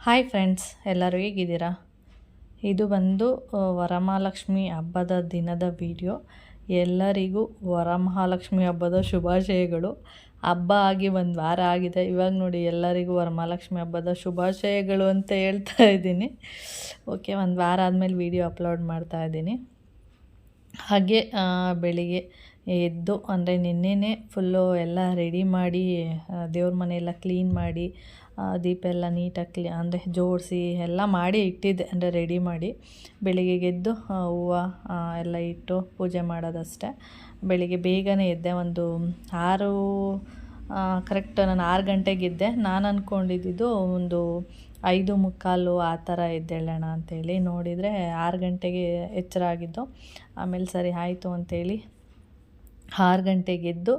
Hi friends, ಎಲ್ಲರೂ ಹೇಗಿದ್ದೀರಾ? ಇದು ಬಂದು ವರಮಹಾಲಕ್ಷ್ಮಿ ಹಬ್ಬದ ದಿನದ ವಿಡಿಯೋ. ಎಲ್ಲರಿಗೂ ವರಮಹಾಲಕ್ಷ್ಮಿ ಹಬ್ಬದ ಶುಭಾಶಯಗಳು. ಹಬ್ಬ ಆಗಿ ಒಂದು ವಾರ ಆಗಿದೆ. ಇವಾಗ ನೋಡಿ ಎಲ್ಲರಿಗೂ ವರಮಹಾಲಕ್ಷ್ಮಿ ಹಬ್ಬದ ಶುಭಾಶಯಗಳು ಅಂತ ಹೇಳ್ತಾ ಇದ್ದೀನಿ. ಓಕೆ, ಒಂದು ವಾರ ಆದಮೇಲೆ ವಿಡಿಯೋ ಅಪ್ಲೋಡ್ ಮಾಡ್ತಾ ಇದ್ದೀನಿ. ಹಾಗೆ ಬೆಳಿಗ್ಗೆ ಎದ್ದು ಅಂದರೆ ನಿನ್ನೆನೇ ಫುಲ್ಲು ಎಲ್ಲ ರೆಡಿ ಮಾಡಿ ದೇವ್ರ ಮನೆಯೆಲ್ಲ ಕ್ಲೀನ್ ಮಾಡಿ ದೀಪ ಎಲ್ಲ ನೀಟಾಗಿ ಅಂದರೆ ಜೋಡಿಸಿ ಎಲ್ಲ ಮಾಡಿ ಇಟ್ಟಿದ್ದೆ, ಅಂದರೆ ರೆಡಿ ಮಾಡಿ. ಬೆಳಿಗ್ಗೆ ಎದ್ದು ಹೂವು ಎಲ್ಲ ಇಟ್ಟು ಪೂಜೆ ಮಾಡೋದಷ್ಟೇ. ಬೆಳಿಗ್ಗೆ ಬೇಗನೆ ಎದ್ದೆ, ಒಂದು 6 ಕರೆಕ್ಟ್ ನಾನು 6 ಗಂಟೆಗಿದ್ದೆ. ನಾನು ಅಂದ್ಕೊಂಡಿದ್ದು ಒಂದು 5:45 ಆ ಥರ ಎದ್ದೇಳೋಣ ಅಂಥೇಳಿ. ನೋಡಿದರೆ 6 ಗಂಟೆಗೆ ಎಚ್ಚರ ಆಗಿದ್ದು. ಆಮೇಲೆ ಸರಿ ಆಯಿತು ಅಂಥೇಳಿ 6 ಗಂಟೆಗೆದ್ದು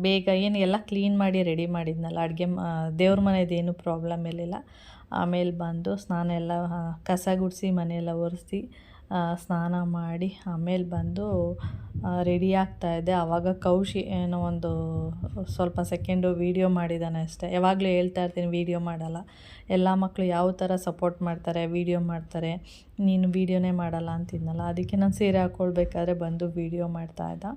ಬೇಗ ಎಲ್ಲ ಕ್ಲೀನ್ ಮಾಡಿ ರೆಡಿ ಮಾಡಿದ್ನಲ್ಲ, ಅಡುಗೆ ದೇವ್ರ ಮನೆಯದೇನು ಪ್ರಾಬ್ಲಮ್ ಇರಲಿಲ್ಲ. ಆಮೇಲೆ ಬಂದು ಸ್ನಾನ ಎಲ್ಲ ಕಸ ಗುಡಿಸಿ ಮನೆಯೆಲ್ಲ ಒರೆಸಿ ಸ್ನಾನ ಮಾಡಿ ಆಮೇಲೆ ಬಂದು ರೆಡಿ ಆಗ್ತಾಯಿದ್ದೆ. ಆವಾಗ ಕೌಶಿ ಏನೋ ಒಂದು ಸ್ವಲ್ಪ ಸೆಕೆಂಡು ವೀಡಿಯೋ ಮಾಡಿದ್ದಾನೆ ಅಷ್ಟೇ. ಯಾವಾಗಲೂ ಹೇಳ್ತಾ ಇರ್ತೀನಿ, ವೀಡಿಯೋ ಮಾಡಲ್ಲ. ಎಲ್ಲ ಮಕ್ಕಳು ಯಾವ ಥರ ಸಪೋರ್ಟ್ ಮಾಡ್ತಾರೆ, ವೀಡಿಯೋ ಮಾಡ್ತಾರೆ, ನೀನು ವೀಡಿಯೋನೇ ಮಾಡಲ್ಲ ಅಂತಿದ್ನಲ್ಲ. ಅದಕ್ಕೆ ನಾನು ಸೀರೆ ಹಾಕ್ಕೊಳ್ಬೇಕಾದ್ರೆ ಬಂದು ವೀಡಿಯೋ ಮಾಡ್ತಾಯಿದ್ದ.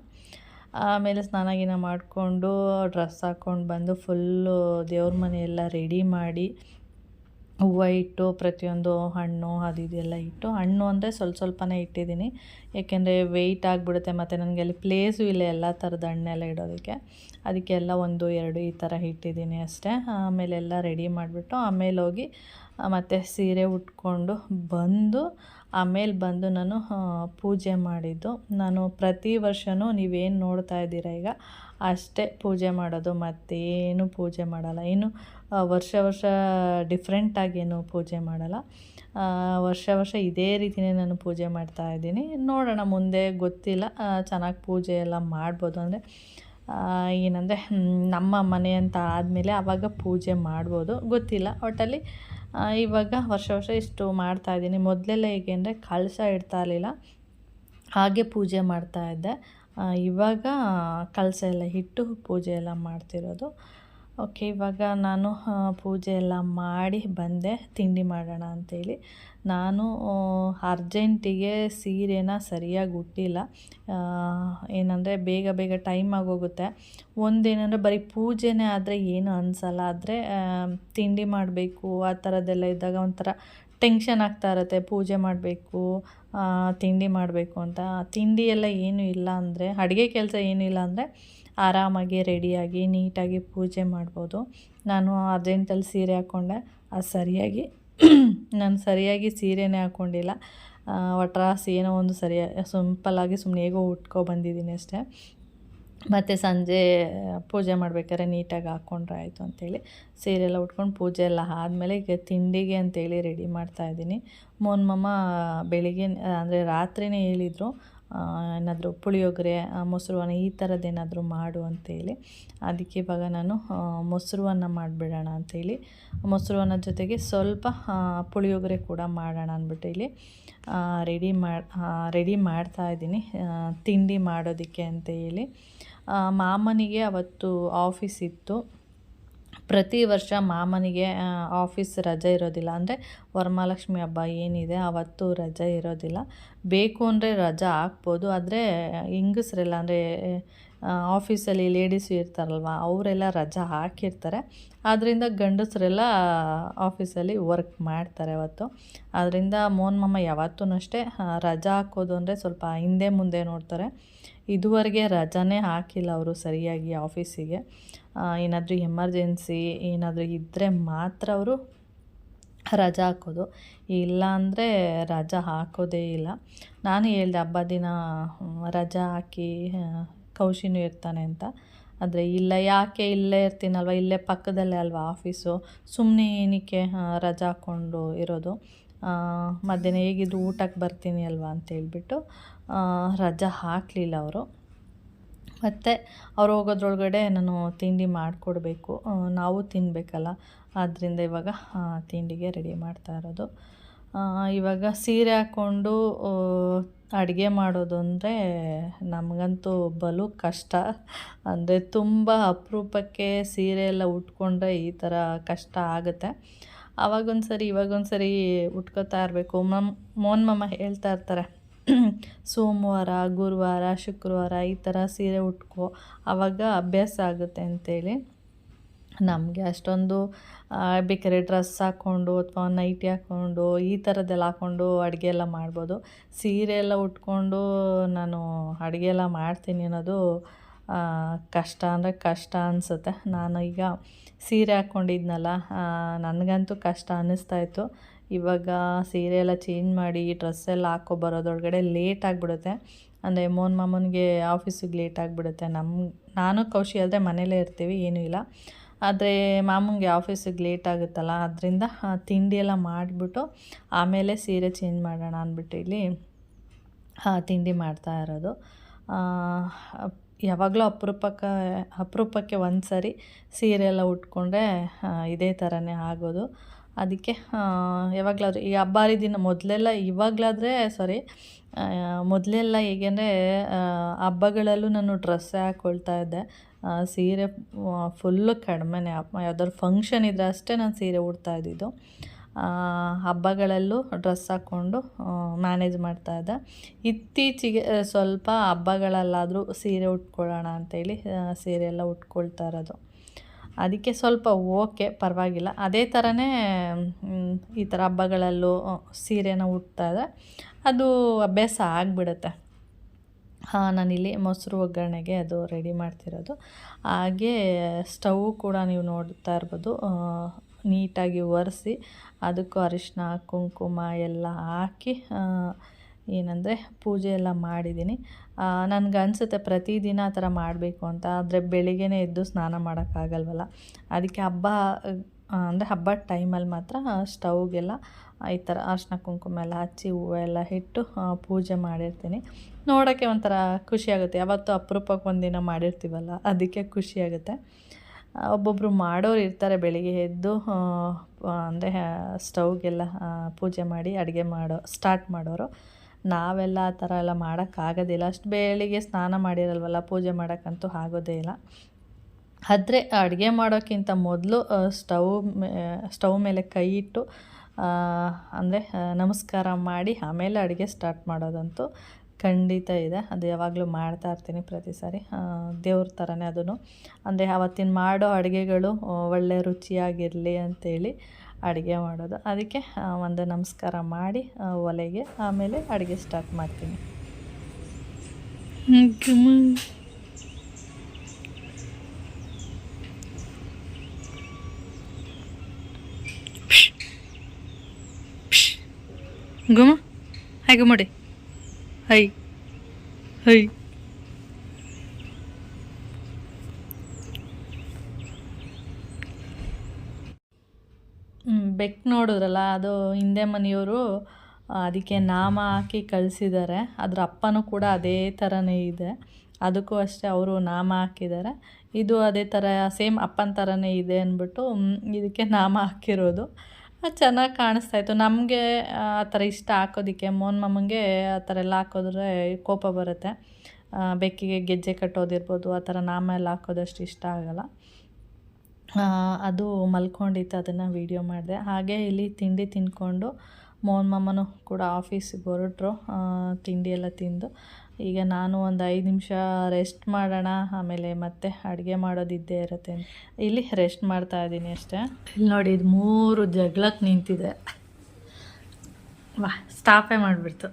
ಆಮೇಲೆ ಸ್ನಾನ ಗೀನ ಮಾಡಿಕೊಂಡು ಡ್ರೆಸ್ ಹಾಕ್ಕೊಂಡು ಬಂದು ಫುಲ್ಲು ದೇವ್ರ ಮನೆಯೆಲ್ಲ ರೆಡಿ ಮಾಡಿ ಹೂವು ಇಟ್ಟು ಪ್ರತಿಯೊಂದು ಹಣ್ಣು ಅದು ಇದೆಲ್ಲ ಇಟ್ಟು, ಹಣ್ಣು ಅಂದರೆ ಸ್ವಲ್ಪನೇ ಇಟ್ಟಿದ್ದೀನಿ, ಏಕೆಂದರೆ ವೆಯ್ಟ್ ಆಗಿಬಿಡುತ್ತೆ. ಮತ್ತು ನನಗೆ ಅಲ್ಲಿ ಪ್ಲೇಸು ಇಲ್ಲ ಎಲ್ಲ ಥರದ ಹಣ್ಣೆಲ್ಲ ಇಡೋದಕ್ಕೆ. ಅದಕ್ಕೆಲ್ಲ 1, 2 ಈ ಥರ ಇಟ್ಟಿದ್ದೀನಿ ಅಷ್ಟೇ. ಆಮೇಲೆಲ್ಲ ರೆಡಿ ಮಾಡಿಬಿಟ್ಟು ಆಮೇಲೆ ಹೋಗಿ ಮತ್ತು ಸೀರೆ ಉಟ್ಕೊಂಡು ಬಂದು ಆಮೇಲೆ ಬಂದು ನಾನು ಪೂಜೆ ಮಾಡಿದ್ದು. ನಾನು ಪ್ರತಿ ವರ್ಷವೂ ನೀವೇನು ನೋಡ್ತಾ ಇದ್ದೀರ ಈಗ ಅಷ್ಟೇ ಪೂಜೆ ಮಾಡೋದು, ಮತ್ತೇನು ಪೂಜೆ ಮಾಡಲ್ಲ. ಇನ್ನು ವರ್ಷ ಡಿಫ್ರೆಂಟಾಗೇನು ಪೂಜೆ ಮಾಡಲ್ಲ. ವರ್ಷ ಇದೇ ರೀತಿಯೇ ನಾನು ಪೂಜೆ ಮಾಡ್ತಾಯಿದ್ದೀನಿ. ನೋಡೋಣ ಮುಂದೆ, ಗೊತ್ತಿಲ್ಲ, ಚೆನ್ನಾಗಿ ಪೂಜೆ ಎಲ್ಲ ಮಾಡ್ಬೋದು. ಅಂದರೆ ಏನಂದರೆ ನಮ್ಮ ಮನೆ ಅಂತ ಆದಮೇಲೆ ಆವಾಗ ಪೂಜೆ ಮಾಡ್ಬೋದು, ಗೊತ್ತಿಲ್ಲ. ಒಟ್ಟಲ್ಲಿ ಇವಾಗ ವರ್ಷ ಇಷ್ಟು ಮಾಡ್ತಾಯಿದ್ದೀನಿ. ಮೊದಲೆಲ್ಲ ಹೇಗೆ ಅಂದರೆ ಕಳಶ ಇಡ್ತಾ ಇರಲಿಲ್ಲ, ಹಾಗೆ ಪೂಜೆ ಮಾಡ್ತಾಯಿದ್ದೆ. ಇವಾಗ ಕಳಶ ಎಲ್ಲ ಇಟ್ಟು ಪೂಜೆ ಎಲ್ಲ ಮಾಡ್ತಿರೋದು. ಓಕೆ, ಇವಾಗ ನಾನು ಪೂಜೆ ಎಲ್ಲ ಮಾಡಿ ಬಂದೆ ತಿಂಡಿ ಮಾಡೋಣ ಅಂಥೇಳಿ. ನಾನು ಅರ್ಜೆಂಟಿಗೆ ಸೀರೆನ ಸರಿಯಾಗಿ ಉಟ್ಟಿಲ್ಲ. ಏನಂದರೆ ಬೇಗ ಟೈಮ್ ಆಗೋಗುತ್ತೆ. ಒಂದೇನಂದರೆ ಬರೀ ಪೂಜೆನೇ ಆದರೆ ಏನು ಅನಿಸಲ್ಲ, ಆದರೆ ತಿಂಡಿ ಮಾಡಬೇಕು ಆ ಥರದ್ದೆಲ್ಲ ಇದ್ದಾಗ ಒಂಥರ ಟೆನ್ಷನ್ ಆಗ್ತಾ ಇರುತ್ತೆ. ಪೂಜೆ ಮಾಡಬೇಕು, ತಿಂಡಿ ಮಾಡಬೇಕು ಅಂತ. ತಿಂಡಿ ಎಲ್ಲ ಏನೂ ಇಲ್ಲ ಅಂದರೆ, ಅಡುಗೆ ಕೆಲಸ ಏನಿಲ್ಲ ಅಂದರೆ ಆರಾಮಾಗಿ ರೆಡಿಯಾಗಿ ನೀಟಾಗಿ ಪೂಜೆ ಮಾಡ್ಬೋದು. ನಾನು ಅರ್ಜೆಂಟಲ್ಲಿ ಸೀರೆ ಹಾಕ್ಕೊಂಡೆ, ಅದು ಸರಿಯಾಗಿ ಸೀರೆನೇ ಹಾಕ್ಕೊಂಡಿಲ್ಲ. ಒಟ್ರಾಸಿ ಏನೋ ಒಂದು ಸಿಂಪಲ್ಲಾಗಿ ಸುಮ್ಮನೆ ಹೇಗೋ ಉಟ್ಕೊಬಂದಿದ್ದೀನಿ ಅಷ್ಟೇ. ಮತ್ತು ಸಂಜೆ ಪೂಜೆ ಮಾಡ್ಬೇಕಾದ್ರೆ ನೀಟಾಗಿ ಹಾಕ್ಕೊಂಡ್ರೆ ಆಯಿತು ಅಂಥೇಳಿ ಸೀರೆ ಎಲ್ಲ ಉಟ್ಕೊಂಡು ಪೂಜೆ ಎಲ್ಲ ಆದಮೇಲೆ ಈಗ ತಿಂಡಿಗೆ ಅಂಥೇಳಿ ರೆಡಿ ಮಾಡ್ತಾಯಿದ್ದೀನಿ. ಮೋನ್ಮಮ್ಮ ಬೆಳಿಗ್ಗೆ ಅಂದರೆ ರಾತ್ರಿಯೇ ಹೇಳಿದರು, ಏನಾದರೂ ಪುಳಿಯೋಗರೆ, ಮೊಸರು ಈ ಥರದ್ದೇನಾದರೂ ಮಾಡು ಅಂಥೇಳಿ. ಅದಕ್ಕೆ ಇವಾಗ ನಾನು ಮೊಸರು ಅನ್ನ ಮಾಡಿಬಿಡೋಣ ಅಂಥೇಳಿ, ಮೊಸರು ಅನ್ನದ ಜೊತೆಗೆ ಸ್ವಲ್ಪ ಪುಳಿಯೋಗರೆ ಕೂಡ ಮಾಡೋಣ ಅಂದ್ಬಿಟ್ಟು ಇಲ್ಲಿ ರೆಡಿ ಮಾಡ್ತಾಯಿದ್ದೀನಿ ತಿಂಡಿ ಮಾಡೋದಕ್ಕೆ ಅಂತ ಹೇಳಿ. ಮಾಮನಿಗೆ ಅವತ್ತು ಆಫೀಸ್ ಇತ್ತು. ಪ್ರತಿ ವರ್ಷ ಮಾಮನಿಗೆ ಆಫೀಸ್ ರಜೆ ಇರೋದಿಲ್ಲ, ಅಂದರೆ ವರಮಹಾಲಕ್ಷ್ಮಿ ಹಬ್ಬ ಏನಿದೆ ಅವತ್ತು ರಜೆ ಇರೋದಿಲ್ಲ. ಬೇಕು ಅಂದರೆ ರಜೆ ಹಾಕ್ಬೋದು, ಆದರೆ ಹೆಂಗಸ್ರೆಲ್ಲ ಅಂದರೆ ಆಫೀಸಲ್ಲಿ ಲೇಡೀಸು ಇರ್ತಾರಲ್ವ, ಅವರೆಲ್ಲ ರಜೆ ಹಾಕಿರ್ತಾರೆ. ಆದ್ದರಿಂದ ಗಂಡಸರೆಲ್ಲ ಆಫೀಸಲ್ಲಿ ವರ್ಕ್ ಮಾಡ್ತಾರೆ ಅವತ್ತು. ಆದ್ದರಿಂದ ಮೋನ್ಮಮ್ಮ ಯಾವತ್ತೂ ಅಷ್ಟೇ ರಜೆ ಹಾಕೋದು ಅಂದರೆ ಸ್ವಲ್ಪ ಹಿಂದೆ ಮುಂದೆ ನೋಡ್ತಾರೆ. ಇದುವರೆಗೆ ರಜಾನೇ ಹಾಕಿಲ್ಲ ಅವರು ಸರಿಯಾಗಿ ಆಫೀಸಿಗೆ. ಏನಾದರೂ ಎಮರ್ಜೆನ್ಸಿ ಏನಾದರೂ ಇದ್ದರೆ ಮಾತ್ರ ಅವರು ರಜಾ ಹಾಕೋದು, ಇಲ್ಲ ಅಂದರೆ ರಜಾ ಹಾಕೋದೇ ಇಲ್ಲ. ನಾನು ಹೇಳಿದೆ ಹಬ್ಬ ದಿನ ರಜಾ ಹಾಕಿ ಕೌಶಿನೂ ಇರ್ತಾನೆ ಅಂತ. ಆದರೆ ಇಲ್ಲ, ಯಾಕೆ ಇಲ್ಲೇ ಇರ್ತೀನಲ್ವ, ಇಲ್ಲೇ ಪಕ್ಕದಲ್ಲೇ ಅಲ್ವಾ ಆಫೀಸು, ಸುಮ್ಮನೆ ಏನಕ್ಕೆ ರಜಾ ಹಾಕ್ಕೊಂಡು ಇರೋದು, ಮಧ್ಯಾಹ್ನ ಹೇಗಿದ್ರು ಊಟಕ್ಕೆ ಬರ್ತೀನಿ ಅಲ್ವಾ ಅಂತೇಳ್ಬಿಟ್ಟು ರಜಾ ಹಾಕಲಿಲ್ಲ ಅವರು. ಮತ್ತು ಅವ್ರು ಹೋಗೋದ್ರೊಳಗಡೆ ನಾನು ತಿಂಡಿ ಮಾಡಿಕೊಡ್ಬೇಕು, ನಾವು ತಿನ್ನಬೇಕಲ್ಲ. ಆದ್ದರಿಂದ ಇವಾಗ ತಿಂಡಿಗೆ ರೆಡಿ ಮಾಡ್ತಾ ಇರೋದು. ಇವಾಗ ಸೀರೆ ಹಾಕ್ಕೊಂಡು ಅಡುಗೆ ಮಾಡೋದು ಅಂದರೆ ನಮಗಂತೂ ಬಲು ಕಷ್ಟ. ಅಂದರೆ ತುಂಬ ಅಪರೂಪಕ್ಕೆ ಸೀರೆ ಎಲ್ಲ ಉಟ್ಕೊಂಡ್ರೆ ಈ ಥರ ಕಷ್ಟ ಆಗುತ್ತೆ. ಆವಾಗೊಂದು ಸರಿ ಇವಾಗೊಂದು ಸರಿ ಉಟ್ಕೋತಾ ಇರಬೇಕು. ಮೋಹನ್ ಮಾಮ ಹೇಳ್ತಾ ಇರ್ತಾರೆ, ಸೋಮವಾರ, ಗುರುವಾರ, ಶುಕ್ರವಾರ ಈ ಥರ ಸೀರೆ ಉಟ್ಕೋ, ಆವಾಗ ಅಭ್ಯಾಸ ಆಗುತ್ತೆ ಅಂತೇಳಿ. ನಮಗೆ ಅಷ್ಟೊಂದು ಬೇಕಾದ್ರೆ ಡ್ರೆಸ್ ಹಾಕ್ಕೊಂಡು ಅಥವಾ ನೈಟಿ ಹಾಕ್ಕೊಂಡು ಈ ಥರದ್ದೆಲ್ಲ ಹಾಕ್ಕೊಂಡು ಅಡುಗೆ ಎಲ್ಲ ಮಾಡ್ಬೋದು. ಸೀರೆ ಎಲ್ಲ ಉಟ್ಕೊಂಡು ನಾನು ಅಡುಗೆ ಎಲ್ಲ ಮಾಡ್ತೀನಿ ಅನ್ನೋದು ಕಷ್ಟ ಅಂದರೆ ಕಷ್ಟ ಅನಿಸುತ್ತೆ. ನಾನು ಈಗ ಸೀರೆ ಹಾಕ್ಕೊಂಡಿದ್ನಲ್ಲ, ನನಗಂತೂ ಕಷ್ಟ ಅನ್ನಿಸ್ತಾಯಿತ್ತು. ಇವಾಗ ಸೀರೆ ಎಲ್ಲ ಚೇಂಜ್ ಮಾಡಿ ಡ್ರೆಸ್ ಎಲ್ಲ ಹಾಕೋ ಬರೋದೊಳಗಡೆ ಲೇಟ್ ಆಗಿಬಿಡುತ್ತೆ. ಅಂದರೆ ಮೋಹನ್ ಮಾಮನಿಗೆ ಆಫೀಸಿಗೆ ಲೇಟ್ ಆಗಿಬಿಡುತ್ತೆ. ನಾನು ಕೌಶಿ ಆದರೆ ಮನೇಲೇ ಇರ್ತೀವಿ, ಏನೂ ಇಲ್ಲ. ಆದರೆ ಮಾಮನಿಗೆ ಆಫೀಸಿಗೆ ಲೇಟ್ ಆಗುತ್ತಲ್ಲ, ಅದರಿಂದ ತಿಂಡಿ ಎಲ್ಲ ಮಾಡಿಬಿಟ್ಟು ಆಮೇಲೆ ಸೀರೆ ಚೇಂಜ್ ಮಾಡೋಣ ಅಂದ್ಬಿಟ್ಟು ಇಲ್ಲಿ ತಿಂಡಿ ಮಾಡ್ತಾ ಇರೋದು. ಯಾವಾಗಲೂ ಅಪರೂಪಕ್ಕೆ ಒಂದು ಸರಿ ಸೀರೆ ಎಲ್ಲ ಉಟ್ಕೊಂಡ್ರೆ ಇದೇ ಥರನೇ ಆಗೋದು. ಅದಕ್ಕೆ ಯಾವಾಗಲಾದ್ರೂ ಈ ಹಬ್ಬ ಹರಿದಿನ ಮೊದಲೆಲ್ಲ ಹೇಗೆಂದರೆ ಹಬ್ಬಗಳಲ್ಲೂ ನಾನು ಡ್ರೆಸ್ಸೇ ಹಾಕ್ಕೊಳ್ತಾ ಇದ್ದೆ. ಸೀರೆ ಫುಲ್ಲು ಕಡಿಮೆನೇ. ಯಾವ್ದಾದ್ರು ಫಂಕ್ಷನ್ ಇದ್ದರೆ ಅಷ್ಟೇ ನಾನು ಸೀರೆ ಉಡ್ತಾ ಇದ್ದಿದ್ದು. ಹಬ್ಬಗಳಲ್ಲೂ ಡ್ರೆಸ್ ಹಾಕ್ಕೊಂಡು ಮ್ಯಾನೇಜ್ ಮಾಡ್ತಾಯಿದ್ದೆ. ಇತ್ತೀಚೆಗೆ ಸ್ವಲ್ಪ ಹಬ್ಬಗಳಲ್ಲಾದರೂ ಸೀರೆ ಉಟ್ಕೊಳ್ಳೋಣ ಅಂತೇಳಿ ಸೀರೆ ಎಲ್ಲ ಉಟ್ಕೊಳ್ತಾ ಇರೋದು. ಅದಕ್ಕೆ ಸ್ವಲ್ಪ ಓಕೆ, ಪರವಾಗಿಲ್ಲ. ಅದೇ ಥರನೇ ಈ ಥರ ಹಬ್ಬಗಳಲ್ಲೂ ಸೀರೆನ ಉಟ್ತಾಯಿದ್ರೆ ಅದು ಅಭ್ಯಾಸ ಆಗಿಬಿಡುತ್ತೆ. ನಾನಿಲ್ಲಿ ಮೊಸರು ಒಗ್ಗರಣೆಗೆ ಅದು ರೆಡಿ ಮಾಡ್ತಿರೋದು. ಹಾಗೇ ಸ್ಟವ್ ಕೂಡ ನೀವು ನೋಡ್ತಾ ಇರ್ಬೋದು, ನೀಟಾಗಿ ಒರೆಸಿ ಅದಕ್ಕೂ ಅರಿಶಿನ ಕುಂಕುಮ ಎಲ್ಲ ಹಾಕಿ ಏನಂದರೆ ಪೂಜೆ ಎಲ್ಲ ಮಾಡಿದ್ದೀನಿ. ನನಗನ್ಸುತ್ತೆ ಪ್ರತಿದಿನ ಆ ಥರ ಮಾಡಬೇಕು ಅಂತ. ಆದರೆ ಬೆಳಿಗ್ಗೆನೇ ಎದ್ದು ಸ್ನಾನ ಮಾಡೋಕ್ಕಾಗಲ್ವಲ್ಲ, ಅದಕ್ಕೆ ಹಬ್ಬದ ಟೈಮಲ್ಲಿ ಮಾತ್ರ ಸ್ಟವ್ಗೆಲ್ಲ ಈ ಥರ ಅರಿಶಿನ ಕುಂಕುಮ ಎಲ್ಲ ಹಚ್ಚಿ ಹೂವೆಲ್ಲ ಇಟ್ಟು ಪೂಜೆ ಮಾಡಿರ್ತೀನಿ. ನೋಡೋಕ್ಕೆ ಒಂಥರ ಖುಷಿಯಾಗುತ್ತೆ. ಯಾವತ್ತೂ ಅಪರೂಪಕ್ಕೆ ಒಂದಿನ ಮಾಡಿರ್ತೀವಲ್ಲ, ಅದಕ್ಕೆ ಖುಷಿಯಾಗುತ್ತೆ. ಒಬ್ಬೊಬ್ಬರು ಮಾಡೋರು ಇರ್ತಾರೆ ಬೆಳಿಗ್ಗೆ ಎದ್ದು ಅಂದರೆ ಸ್ಟವ್ಗೆಲ್ಲ ಪೂಜೆ ಮಾಡಿ ಅಡುಗೆ ಸ್ಟಾರ್ಟ್ ಮಾಡೋರು. ನಾವೆಲ್ಲ ಆ ಥರ ಎಲ್ಲ ಮಾಡೋಕ್ಕಾಗೋದಿಲ್ಲ. ಅಷ್ಟು ಬೆಳಿಗ್ಗೆ ಸ್ನಾನ ಮಾಡಿರಲ್ವಲ್ಲ, ಪೂಜೆ ಮಾಡೋಕ್ಕಂತೂ ಆಗೋದೇ ಇಲ್ಲ. ಆದರೆ ಅಡುಗೆ ಮಾಡೋಕ್ಕಿಂತ ಮೊದಲು ಸ್ಟವ್ ಮೇಲೆ ಕೈ ಇಟ್ಟು ಅಂದರೆ ನಮಸ್ಕಾರ ಮಾಡಿ ಆಮೇಲೆ ಅಡುಗೆ ಸ್ಟಾರ್ಟ್ ಮಾಡೋದಂತೂ ಖಂಡಿತ ಇದೆ. ಅದು ಯಾವಾಗಲೂ ಮಾಡ್ತಾ ಇರ್ತೀನಿ ಪ್ರತಿ ಸಾರಿ. ದೇವ್ರ ಥರನೇ ಅದೂ. ಅಂದರೆ ಆವತ್ತಿನ ಮಾಡೋ ಅಡುಗೆಗಳು ಒಳ್ಳೆ ರುಚಿಯಾಗಿರಲಿ ಅಂತೇಳಿ ಅಡುಗೆ ಮಾಡೋದು. ಅದಕ್ಕೆ ಒಂದು ನಮಸ್ಕಾರ ಮಾಡಿ ಒಲೆಗೆ ಆಮೇಲೆ ಅಡುಗೆ ಸ್ಟಾರ್ಟ್ ಮಾಡ್ತೀನಿ. ಗುಮ್ಮ ಹಾಗೆ ಮಾಡಿ ಹೈ ಹೈ. ಬೆಕ್ಕು ನೋಡಿದ್ರಲ್ಲ, ಅದು ಹಿಂದೆ ಮನೆಯವರು ಅದಕ್ಕೆ ನಾಮ ಹಾಕಿ ಕಳಿಸಿದ್ದಾರೆ. ಅದ್ರ ಅಪ್ಪನೂ ಕೂಡ ಅದೇ ಥರನೇ ಇದೆ, ಅದಕ್ಕೂ ಅಷ್ಟೇ ಅವರು ನಾಮ ಹಾಕಿದ್ದಾರೆ. ಇದು ಅದೇ ಥರ ಸೇಮ್ ಅಪ್ಪನ ಥರನೇ ಇದೆ ಅಂದ್ಬಿಟ್ಟು ಇದಕ್ಕೆ ನಾಮ ಹಾಕಿರೋದು. ಚೆನ್ನಾಗಿ ಕಾಣಿಸ್ತಾಯಿತ್ತು. ನಮಗೆ ಆ ಥರ ಇಷ್ಟ ಹಾಕೋದಕ್ಕೆ. ಮೋಹನ್ ಮಾಮಂಗೆ ಆ ಥರ ಎಲ್ಲ ಹಾಕಿದ್ರೆ ಕೋಪ ಬರುತ್ತೆ. ಬೆಕ್ಕಿಗೆ ಗೆಜ್ಜೆ ಕಟ್ಟೋದಿರ್ಬೋದು, ಆ ಥರ ನಾಮ ಎಲ್ಲ ಹಾಕೋದಷ್ಟು ಇಷ್ಟ ಆಗೋಲ್ಲ. ಅದು ಮಲ್ಕೊಂಡಿತ್ತು, ಅದನ್ನು ವೀಡಿಯೋ ಮಾಡಿದೆ. ಹಾಗೆ ಇಲ್ಲಿ ತಿಂಡಿ ತಿಂದ್ಕೊಂಡು ಮೋಹನ್ ಮಾಮನೂ ಕೂಡ ಆಫೀಸಿಗೆ ಹೊರಟ್ರು. ತಿಂಡಿ ಎಲ್ಲ ತಿಂದು ಈಗ ನಾನು ಒಂದು 5 ನಿಮಿಷ ರೆಸ್ಟ್ ಮಾಡೋಣ, ಆಮೇಲೆ ಮತ್ತೆ ಅಡುಗೆ ಮಾಡೋದಿದ್ದೇ ಇರುತ್ತೆ. ಇಲ್ಲಿ ರೆಸ್ಟ್ ಮಾಡ್ತಾಯಿದ್ದೀನಿ ಅಷ್ಟೇ. ಇಲ್ಲಿ ನೋಡಿ, ಇದು 3 ಜಗಳಕ್ಕೆ ನಿಂತಿದೆ. ಸ್ಟಾಪೇ ಮಾಡಿಬಿಡ್ತು.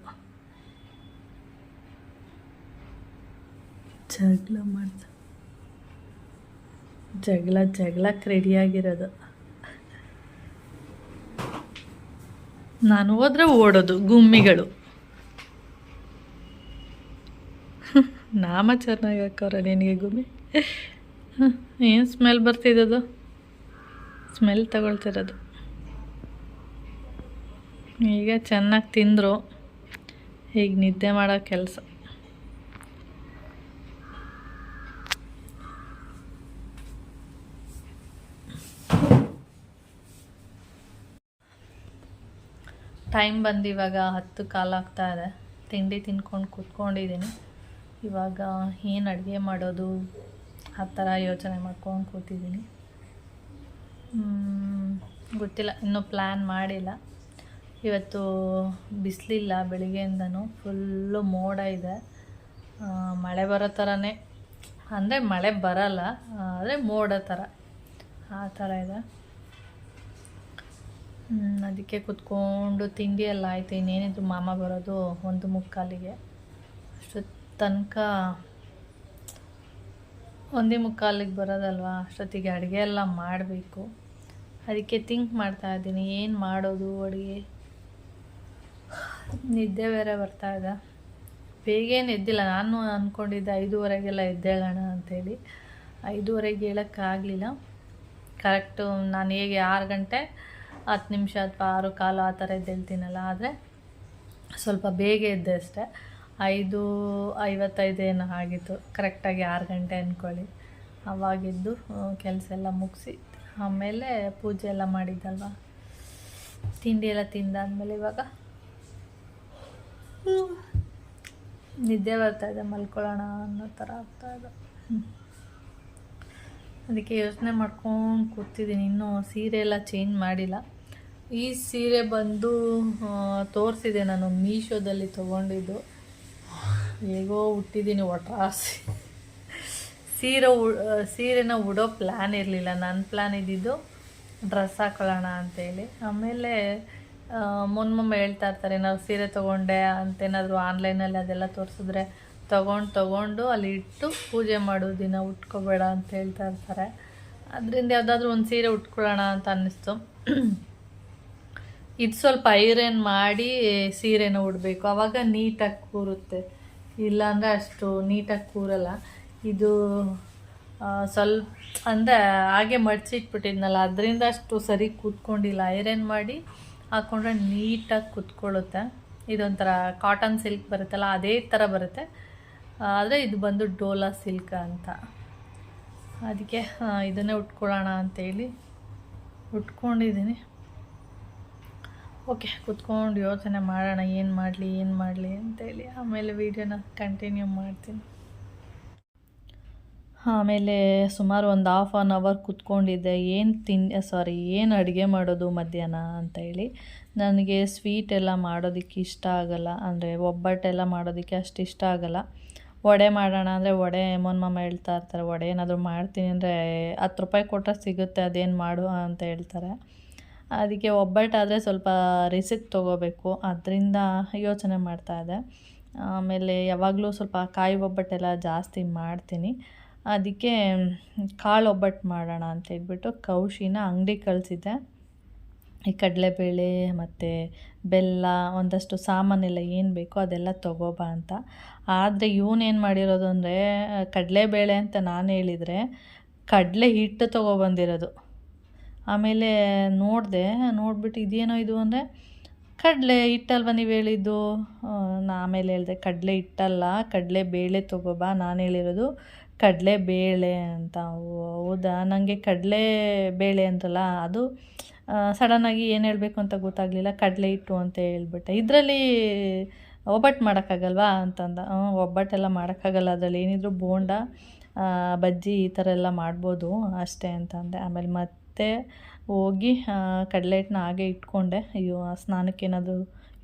ಜಗಳಕ್ಕೆ ರೆಡಿಯಾಗಿರೋದು. ನಾನು ಹೋದ್ರೆ ಓಡೋದು ಗುಮ್ಮಿಗಳು. ನಾಮ ಚೆನ್ನಾಗಿ ಹಾಕೋರ ನಿನಗೆ ಗುಮ್ಮಿ. ಏನು ಸ್ಮೆಲ್ ಬರ್ತಿದ್ದದು? ಸ್ಮೆಲ್ ತಗೊಳ್ತಿರೋದು. ಈಗ ಚೆನ್ನಾಗಿ ತಿಂದರು, ಈಗ ನಿದ್ದೆ ಮಾಡೋ ಕೆಲಸ. ಟೈಮ್ ಬಂದು ಇವಾಗ 10 ಕಾಲು ಆಗ್ತಾ ಇದೆ. ತಿಂಡಿ ತಿನ್ಕೊಂಡು ಕೂತ್ಕೊಂಡಿದ್ದೀನಿ. ಇವಾಗ ಏನು ಅಡುಗೆ ಮಾಡೋದು ಆ ಥರ ಯೋಚನೆ ಮಾಡ್ಕೊಂಡು ಕೂತಿದ್ದೀನಿ. ಗೊತ್ತಿಲ್ಲ, ಇನ್ನೂ ಪ್ಲ್ಯಾನ್ ಮಾಡಿಲ್ಲ. ಇವತ್ತು ಬಿಸಿಲಿಲ್ಲ, ಬೆಳಿಗ್ಗೆಯಿಂದನೂ ಫುಲ್ಲು ಮೋಡ ಇದೆ. ಮಳೆ ಬರೋ ಥರನೇ, ಅಂದರೆ ಮಳೆ ಬರಲ್ಲ, ಆದರೆ ಮೋಡ ಥರ ಆ ಥರ ಇದೆ. ಅದಕ್ಕೆ ಕೂತ್ಕೊಂಡು ತಿಂಡಿ ಎಲ್ಲ ಆಯಿತು. ಇನ್ನೇನಿದ್ರು ಮಾಮ ಬರೋದು 1:45ಗೆ. ಅಷ್ಟು ತನಕ 1:45ಗೆ ಬರೋದಲ್ವ, ಅಷ್ಟೊತ್ತಿಗೆ ಅಡುಗೆ ಎಲ್ಲ ಮಾಡಬೇಕು. ಅದಕ್ಕೆ ಥಿಂಕ್ ಮಾಡ್ತಾಯಿದ್ದೀನಿ ಏನು ಮಾಡೋದು ಅಡುಗೆ. ನಿದ್ದೆ ಬೇರೆ ಬರ್ತಾಯಿದೆ. ಬೇಗೇನು ಎದ್ದಿಲ್ಲ. ನಾನು ಅಂದ್ಕೊಂಡಿದ್ದೆ 5:30ಗೆಲ್ಲ ಎದ್ದೇಳೋಣ ಅಂಥೇಳಿ. 5:30ಗೆ ಹೇಳೋಕ್ಕಾಗಲಿಲ್ಲ. ಕರೆಕ್ಟು ನಾನು ಹೇಗೆ 6 ಗಂಟೆ 10 ನಿಮಿಷ ಅಥವಾ 6:15 ಆ ಥರ ಎದ್ದೇಳ್ತೀನಲ್ಲ, ಆದರೆ ಸ್ವಲ್ಪ ಬೇಗ ಎದ್ದೆ ಅಷ್ಟೇ. 5:55 ಏನೋ ಆಗಿತ್ತು, ಕರೆಕ್ಟಾಗಿ 6 ಗಂಟೆ ಅಂದ್ಕೊಳ್ಳಿ. ಅವಾಗಿದ್ದು ಕೆಲಸ ಎಲ್ಲ ಮುಗಿಸಿ ಆಮೇಲೆ ಪೂಜೆ ಎಲ್ಲ ಮಾಡಿದ್ದಲ್ವ, ತಿಂಡಿ ಎಲ್ಲ ತಿಂದಾದ್ಮೇಲೆ ಇವಾಗ ನಿದ್ದೆ ಬರ್ತಾಯಿದೆ, ಮಲ್ಕೊಳ್ಳೋಣ ಅನ್ನೋ ಥರ ಆಗ್ತಾಯಿದೆ. ಅದಕ್ಕೆ ಯೋಚನೆ ಮಾಡ್ಕೊಂಡು ಕೂತಿದ್ದೀನಿ. ಇನ್ನೂ ಸೀರೆ ಎಲ್ಲ ಚೇಂಜ್ ಮಾಡಿಲ್ಲ. ಈ ಸೀರೆ ಬಂದು ತೋರಿಸಿದೆ ನಾನು, ಮೀಶೋದಲ್ಲಿ ತೊಗೊಂಡಿದ್ದು. ಹೇಗೋ ಹುಟ್ಟಿದ್ದೀನಿ ಒಟ್ರಾಸಿ. ಸೀರೆನ ಉಡೋ ಪ್ಲ್ಯಾನ್ ಇರಲಿಲ್ಲ. ನನ್ನ ಪ್ಲ್ಯಾನ್ ಇದ್ದಿದ್ದು ಡ್ರೆಸ್ ಹಾಕೊಳ್ಳೋಣ ಅಂತೇಳಿ. ಆಮೇಲೆ ಮೊನ್ನೆ ಹೇಳ್ತಾ ಇರ್ತಾರೆ, ನಾವು ಸೀರೆ ತೊಗೊಂಡೆ ಅಂತೇನಾದರೂ ಆನ್ಲೈನಲ್ಲಿ ಅದೆಲ್ಲ ತೋರಿಸಿದ್ರೆ ತೊಗೊಂಡು ಅಲ್ಲಿ ಇಟ್ಟು ಪೂಜೆ ಮಾಡೋ ದಿನ ಉಟ್ಕೋಬೇಡ ಅಂತ ಹೇಳ್ತಾ ಇರ್ತಾರೆ. ಅದರಿಂದ ಯಾವುದಾದ್ರೂ ಒಂದು ಸೀರೆ ಉಟ್ಕೊಳ್ಳೋಣ ಅಂತ ಅನ್ನಿಸ್ತು. ಇದು ಸ್ವಲ್ಪ ಐರನ್ ಮಾಡಿ ಸೀರೆನ ಉಡಬೇಕು, ಆವಾಗ ನೀಟಾಗಿ ಕೂರುತ್ತೆ. ಇಲ್ಲಾಂದರೆ ಅಷ್ಟು ನೀಟಾಗಿ ಕೂರಲ್ಲ. ಇದು ಸ್ವಲ್ಪ ಅಂದರೆ ಹಾಗೆ ಮಡ್ಚಿಟ್ಬಿಟ್ಟಿದ್ನಲ್ಲ, ಅದರಿಂದ ಅಷ್ಟು ಸರಿ ಕೂತ್ಕೊಂಡಿಲ್ಲ. ಐರನ್ ಮಾಡಿ ಹಾಕ್ಕೊಂಡ್ರೆ ನೀಟಾಗಿ ಕೂತ್ಕೊಳ್ಳುತ್ತೆ. ಇದೊಂಥರ ಕಾಟನ್ ಸಿಲ್ಕ್ ಬರುತ್ತಲ್ಲ, ಅದೇ ಥರ ಬರುತ್ತೆ. ಆದರೆ ಇದು ಬಂದು ಡೋಲಾ ಸಿಲ್ಕ್ ಅಂತ. ಅದಕ್ಕೆ ಇದನ್ನೇ ಉಟ್ಕೊಳ್ಳೋಣ ಅಂತೇಳಿ ಉಟ್ಕೊಂಡಿದ್ದೀನಿ. ಓಕೆ, ಕೂತ್ಕೊಂಡು ಯೋಚನೆ ಮಾಡೋಣ ಏನು ಮಾಡಲಿ ಅಂತೇಳಿ. ಆಮೇಲೆ ವೀಡಿಯೋನ ಕಂಟಿನ್ಯೂ ಮಾಡ್ತೀನಿ. ಆಮೇಲೆ ಸುಮಾರು ಒಂದು 1/2 ಅವರ್ ಕೂತ್ಕೊಂಡಿದ್ದೆ. ಏನು ಅಡುಗೆ ಮಾಡೋದು ಮಧ್ಯಾಹ್ನ ಅಂತ ಹೇಳಿ. ನನಗೆ ಸ್ವೀಟ್ ಎಲ್ಲ ಮಾಡೋದಕ್ಕೆ ಇಷ್ಟ ಆಗಲ್ಲ, ಅಂದರೆ ಒಬ್ಬಟ್ಟೆಲ್ಲ ಮಾಡೋದಕ್ಕೆ ಅಷ್ಟು ಇಷ್ಟ ಆಗಲ್ಲ. ವಡೆ ಮಾಡೋಣ ಅಂದರೆ ವಡೆ ಮಾಮ ಹೇಳ್ತಾ ಇರ್ತಾರೆ, ವಡೆ ಏನಾದರೂ ಮಾಡ್ತೀನಿ ಅಂದರೆ 10 ರೂಪಾಯಿ ಕೊಟ್ಟರೆ ಸಿಗುತ್ತೆ, ಅದೇನು ಮಾಡು ಅಂತ ಹೇಳ್ತಾರೆ. ಅದಕ್ಕೆ ಒಬ್ಬಟ್ಟಾದರೆ ಸ್ವಲ್ಪ ರಿಸಿಕ್ ತೊಗೋಬೇಕು, ಅದರಿಂದ ಯೋಚನೆ ಮಾಡ್ತಾಯಿದ್ದೆ. ಆಮೇಲೆ ಯಾವಾಗಲೂ ಸ್ವಲ್ಪ ಕಾಯಿ ಒಬ್ಬಟ್ಟೆಲ್ಲ ಜಾಸ್ತಿ ಮಾಡ್ತೀನಿ. ಅದಕ್ಕೆ ಕಾಳು ಒಬ್ಬಟ್ಟು ಮಾಡೋಣ ಅಂತ ಹೇಳ್ಬಿಟ್ಟು ಕೌಶಿನ ಅಂಗಡಿ ಕಳಿಸಿದ್ದೆ. ಈ ಕಡಲೆಬೇಳೆ ಮತ್ತು ಬೆಲ್ಲ, ಒಂದಷ್ಟು ಸಾಮಾನೆಲ್ಲ ಏನು ಬೇಕೋ ಅದೆಲ್ಲ ತೊಗೋಬಾ ಅಂತ. ಆದರೆ ಇವನೇನು ಮಾಡಿರೋದು ಅಂದರೆ, ಕಡಲೆಬೇಳೆ ಅಂತ ನಾನು ಹೇಳಿದರೆ ಕಡಲೆ ಹಿಟ್ಟು ತೊಗೊಬಂದಿರೋದು. ಆಮೇಲೆ ನೋಡಿಬಿಟ್ಟು ಇದೇನೋ ಇದು ಅಂದರೆ, ಕಡಲೆ ಹಿಟ್ಟಲ್ವ ನೀವು ಹೇಳಿದ್ದು. ಆಮೇಲೆ ಹೇಳಿದೆ ಕಡಲೆ ಹಿಟ್ಟಲ್ಲ, ಕಡಲೆ ಬೇಳೆ ತೊಗೋಬಾ, ನಾನು ಹೇಳಿರೋದು ಕಡಲೆ ಬೇಳೆ ಅಂತ. ಹೌದಾ, ನನಗೆ ಕಡಲೆ ಬೇಳೆ ಅಂತಲ್ಲ, ಅದು ಸಡನ್ನಾಗಿ ಏನು ಹೇಳಬೇಕು ಅಂತ ಗೊತ್ತಾಗಲಿಲ್ಲ, ಕಡಲೆ ಹಿಟ್ಟು ಅಂತ ಹೇಳ್ಬಿಟ್ಟೆ. ಇದರಲ್ಲಿ ಒಬ್ಬಟ್ಟು ಮಾಡೋಕ್ಕಾಗಲ್ವಾ ಅಂತಂದ. ಒಬ್ಬಟ್ಟೆಲ್ಲ ಮಾಡೋಕ್ಕಾಗಲ್ಲ, ಅದರಲ್ಲಿ ಏನಿದ್ರು ಬೋಂಡ ಬಜ್ಜಿ ಈ ಥರ ಎಲ್ಲ ಮಾಡ್ಬೋದು ಅಷ್ಟೇ ಅಂತಂದೆ. ಆಮೇಲೆ ಮತ್ತೆ ಹೋಗಿ ಕಡಲೆ ಹಿಟ್ಟನ್ನ ಹಾಗೆ ಇಟ್ಕೊಂಡೆ, ಅಯ್ಯೋ ಸ್ನಾನಕ್ಕೇನಾದರೂ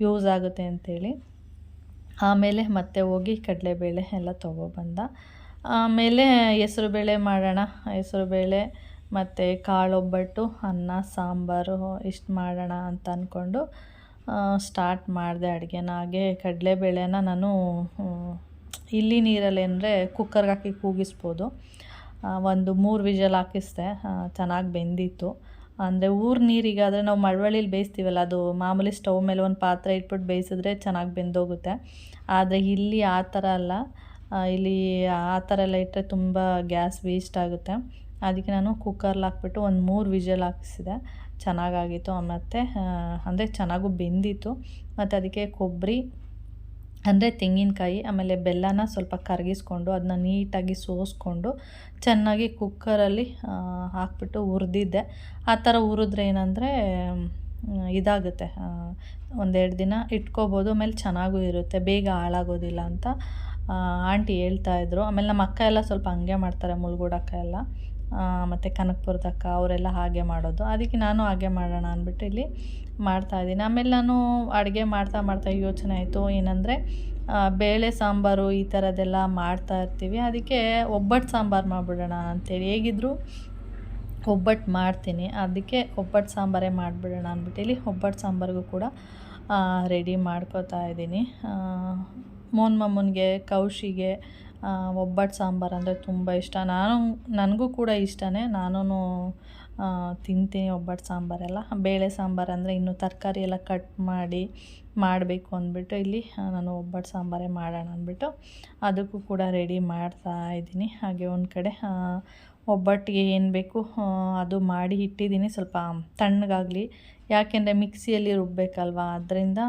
ಯೂಸ್ ಆಗುತ್ತೆ ಅಂಥೇಳಿ. ಆಮೇಲೆ ಮತ್ತೆ ಹೋಗಿ ಕಡಲೆಬೇಳೆ ಎಲ್ಲ ತೊಗೊಬಂದ. ಆಮೇಲೆ ಹೆಸ್ರುಬೇಳೆ ಮಾಡೋಣ, ಹೆಸ್ರುಬೇಳೆ ಮತ್ತು ಕಾಳೊಬ್ಬಟ್ಟು, ಅನ್ನ ಸಾಂಬಾರು ಇಷ್ಟು ಮಾಡೋಣ ಅಂತ ಅಂದ್ಕೊಂಡು ಸ್ಟಾರ್ಟ್ ಮಾಡಿದೆ ಅಡುಗೆನ. ಹಾಗೆ ಕಡಲೆಬೇಳೆನ ನಾನು ಇಲ್ಲಿ ನೀರಲ್ಲಿ ಅಂದರೆ ಕುಕ್ಕರ್ಗೆ ಹಾಕಿ ಕೂಗಿಸ್ಬೋದು. ಒಂದು 3 ವಿಷಲ್ ಹಾಕಿಸ್ದೆ, ಚೆನ್ನಾಗಿ ಬೆಂದಿತ್ತು. ಅಂದರೆ ನೀರಿಗಾದರೆ ನಾವು ಮಳವಳ್ಳಿಲಿ ಬೇಯಿಸ್ತೀವಲ್ಲ, ಅದು ಮಾಮೂಲಿ ಸ್ಟವ್ ಮೇಲೆ ಒಂದು ಪಾತ್ರೆ ಇಟ್ಬಿಟ್ಟು ಬೇಯಿಸಿದ್ರೆ ಚೆನ್ನಾಗಿ ಬೆಂದೋಗುತ್ತೆ. ಆದರೆ ಇಲ್ಲಿ ಆ ಥರ ಅಲ್ಲ, ಇಲ್ಲಿ ಆ ಥರ ಎಲ್ಲ ಇಟ್ಟರೆ ತುಂಬ ಗ್ಯಾಸ್ ವೇಸ್ಟ್ ಆಗುತ್ತೆ. ಅದಕ್ಕೆ ನಾನು ಕುಕ್ಕರ್ಲಿ ಹಾಕ್ಬಿಟ್ಟು ಒಂದು 3 ವಿಷಲ್ ಹಾಕಿಸಿದೆ, ಚೆನ್ನಾಗಾಗಿತ್ತು. ಮತ್ತು ಅಂದರೆ ಚೆನ್ನಾಗೂ ಬೆಂದಿತ್ತು. ಮತ್ತು ಅದಕ್ಕೆ ಕೊಬ್ಬರಿ ಅಂದರೆ ತೆಂಗಿನಕಾಯಿ ಆಮೇಲೆ ಬೆಲ್ಲನ ಸ್ವಲ್ಪ ಕರಗಿಸ್ಕೊಂಡು ಅದನ್ನ ನೀಟಾಗಿ ಸೋಸ್ಕೊಂಡು ಚೆನ್ನಾಗಿ ಕುಕ್ಕರಲ್ಲಿ ಹಾಕ್ಬಿಟ್ಟು ಹುರಿದಿದ್ದೆ. ಆ ಥರ ಹುರಿದ್ರೆ ಏನಂದರೆ ಇದಾಗುತ್ತೆ, ಒಂದೆರಡು ದಿನ ಇಟ್ಕೋಬೋದು, ಆಮೇಲೆ ಚೆನ್ನಾಗೂ ಇರುತ್ತೆ, ಬೇಗ ಹಾಳಾಗೋದಿಲ್ಲ ಅಂತ ಆಂಟಿ ಹೇಳ್ತಾಯಿದ್ರು. ಆಮೇಲೆ ನಮ್ಮ ಅಕ್ಕ ಎಲ್ಲ ಸ್ವಲ್ಪ ಹಂಗೆ ಮಾಡ್ತಾರೆ, ಮುಲ್ಗೋಡು ಅಕ್ಕ ಎಲ್ಲ ಮತ್ತು ಕನಕಪುರದ ಅಕ್ಕ ಅವರೆಲ್ಲ ಹಾಗೆ ಮಾಡೋದು. ಅದಕ್ಕೆ ನಾನು ಹಾಗೆ ಮಾಡೋಣ ಅಂದ್ಬಿಟ್ಟು ಇಲ್ಲಿ ಮಾಡ್ತಾಯಿದ್ದೀನಿ. ಆಮೇಲೆ ನಾನು ಅಡುಗೆ ಮಾಡ್ತಾ ಯೋಚನೆ ಆಯಿತು ಏನಂದರೆ, ಬೇಳೆ ಸಾಂಬಾರು ಈ ಥರದ್ದೆಲ್ಲ ಮಾಡ್ತಾಯಿರ್ತೀವಿ, ಅದಕ್ಕೆ ಒಬ್ಬಟ್ಟು ಸಾಂಬಾರು ಮಾಡಿಬಿಡೋಣ ಅಂಥೇಳಿ. ಹೇಗಿದ್ದರೂ ಒಬ್ಬಟ್ಟು ಮಾಡ್ತೀನಿ, ಅದಕ್ಕೆ ಒಬ್ಬಟ್ಟು ಸಾಂಬಾರೇ ಮಾಡಿಬಿಡೋಣ ಅಂದ್ಬಿಟ್ಟು ಇಲ್ಲಿ ಒಬ್ಬಟ್ಟು ಸಾಂಬಾರಿಗೂ ಕೂಡ ರೆಡಿ ಮಾಡ್ಕೋತಾ ಇದ್ದೀನಿ. ಮೋನ್ ಮಮ್ಮನಿಗೆ, ಕೌಶಿಗೆ ಒಬ್ಬಟ್ಟು ಸಾಂಬಾರು ಅಂದರೆ ತುಂಬ ಇಷ್ಟ. ನನಗೂ ಕೂಡ ಇಷ್ಟನೇ, ನಾನು ತಿಂತೀನಿ ಒಬ್ಬಟ್ಟು ಸಾಂಬಾರೆಲ್ಲ. ಬೇಳೆ ಸಾಂಬಾರು ಅಂದರೆ ಇನ್ನೂ ತರಕಾರಿ ಎಲ್ಲ ಕಟ್ ಮಾಡಿ ಮಾಡಬೇಕು ಅಂದ್ಬಿಟ್ಟು ಇಲ್ಲಿ ನಾನು ಒಬ್ಬಟ್ಟು ಸಾಂಬಾರೇ ಮಾಡೋಣ ಅಂದ್ಬಿಟ್ಟು ಅದಕ್ಕೂ ಕೂಡ ರೆಡಿ ಮಾಡ್ತಾ ಇದ್ದೀನಿ. ಹಾಗೆ ಒಂದು ಕಡೆ ಒಬ್ಬಟ್ಟಿಗೆ ಏನು ಬೇಕು ಅದು ಮಾಡಿ ಇಟ್ಟಿದ್ದೀನಿ, ಸ್ವಲ್ಪ ತಣ್ಣಗಾಗಲಿ, ಯಾಕೆಂದರೆ ಮಿಕ್ಸಿಯಲ್ಲಿ ರುಬ್ಬಬೇಕಲ್ವ, ಅದರಿಂದ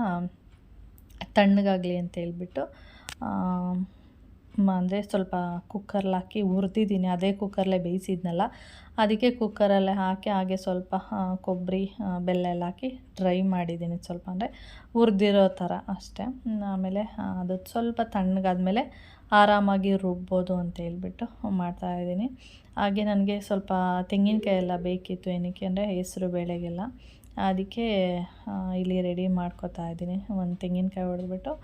ತಣ್ಣಗಾಗಲಿ ಅಂತ ಹೇಳ್ಬಿಟ್ಟು ಅಂದರೆ ಸ್ವಲ್ಪ ಕುಕ್ಕರ್ಲ್ಲಿ ಹಾಕಿ ಹುರಿದಿದ್ದೀನಿ. ಅದೇ ಕುಕ್ಕರ್ಲೇ ಬೇಯಿಸಿದ್ನಲ್ಲ, ಅದಕ್ಕೆ ಕುಕ್ಕರಲ್ಲೇ ಹಾಕಿ ಹಾಗೆ ಸ್ವಲ್ಪ ಕೊಬ್ಬರಿ ಬೆಲ್ಲ ಎಲ್ಲ ಹಾಕಿ ಡ್ರೈ ಮಾಡಿದ್ದೀನಿ, ಸ್ವಲ್ಪ ಅಂದರೆ ಹುರಿದಿರೋ ಥರ ಅಷ್ಟೇ. ಆಮೇಲೆ ಅದು ಸ್ವಲ್ಪ ತಣ್ಣಗಾದ್ಮೇಲೆ ಆರಾಮಾಗಿ ರುಬ್ಬೋದು ಅಂತ ಹೇಳ್ಬಿಟ್ಟು ಮಾಡ್ತಾಯಿದ್ದೀನಿ. ಹಾಗೆ ನನಗೆ ಸ್ವಲ್ಪ ತೆಂಗಿನಕಾಯಿ ಎಲ್ಲ ಬೇಕಿತ್ತು, ಏನಕ್ಕೆ ಅಂದರೆ ಹೆಸರು ಬೇಳೆಗೆಲ್ಲ, ಅದಕ್ಕೆ ಇಲ್ಲಿ ರೆಡಿ ಮಾಡ್ಕೊತಾ ಇದ್ದೀನಿ. ಒಂದು ತೆಂಗಿನಕಾಯಿ ಹೊಡೆದ್ಬಿಟ್ಟು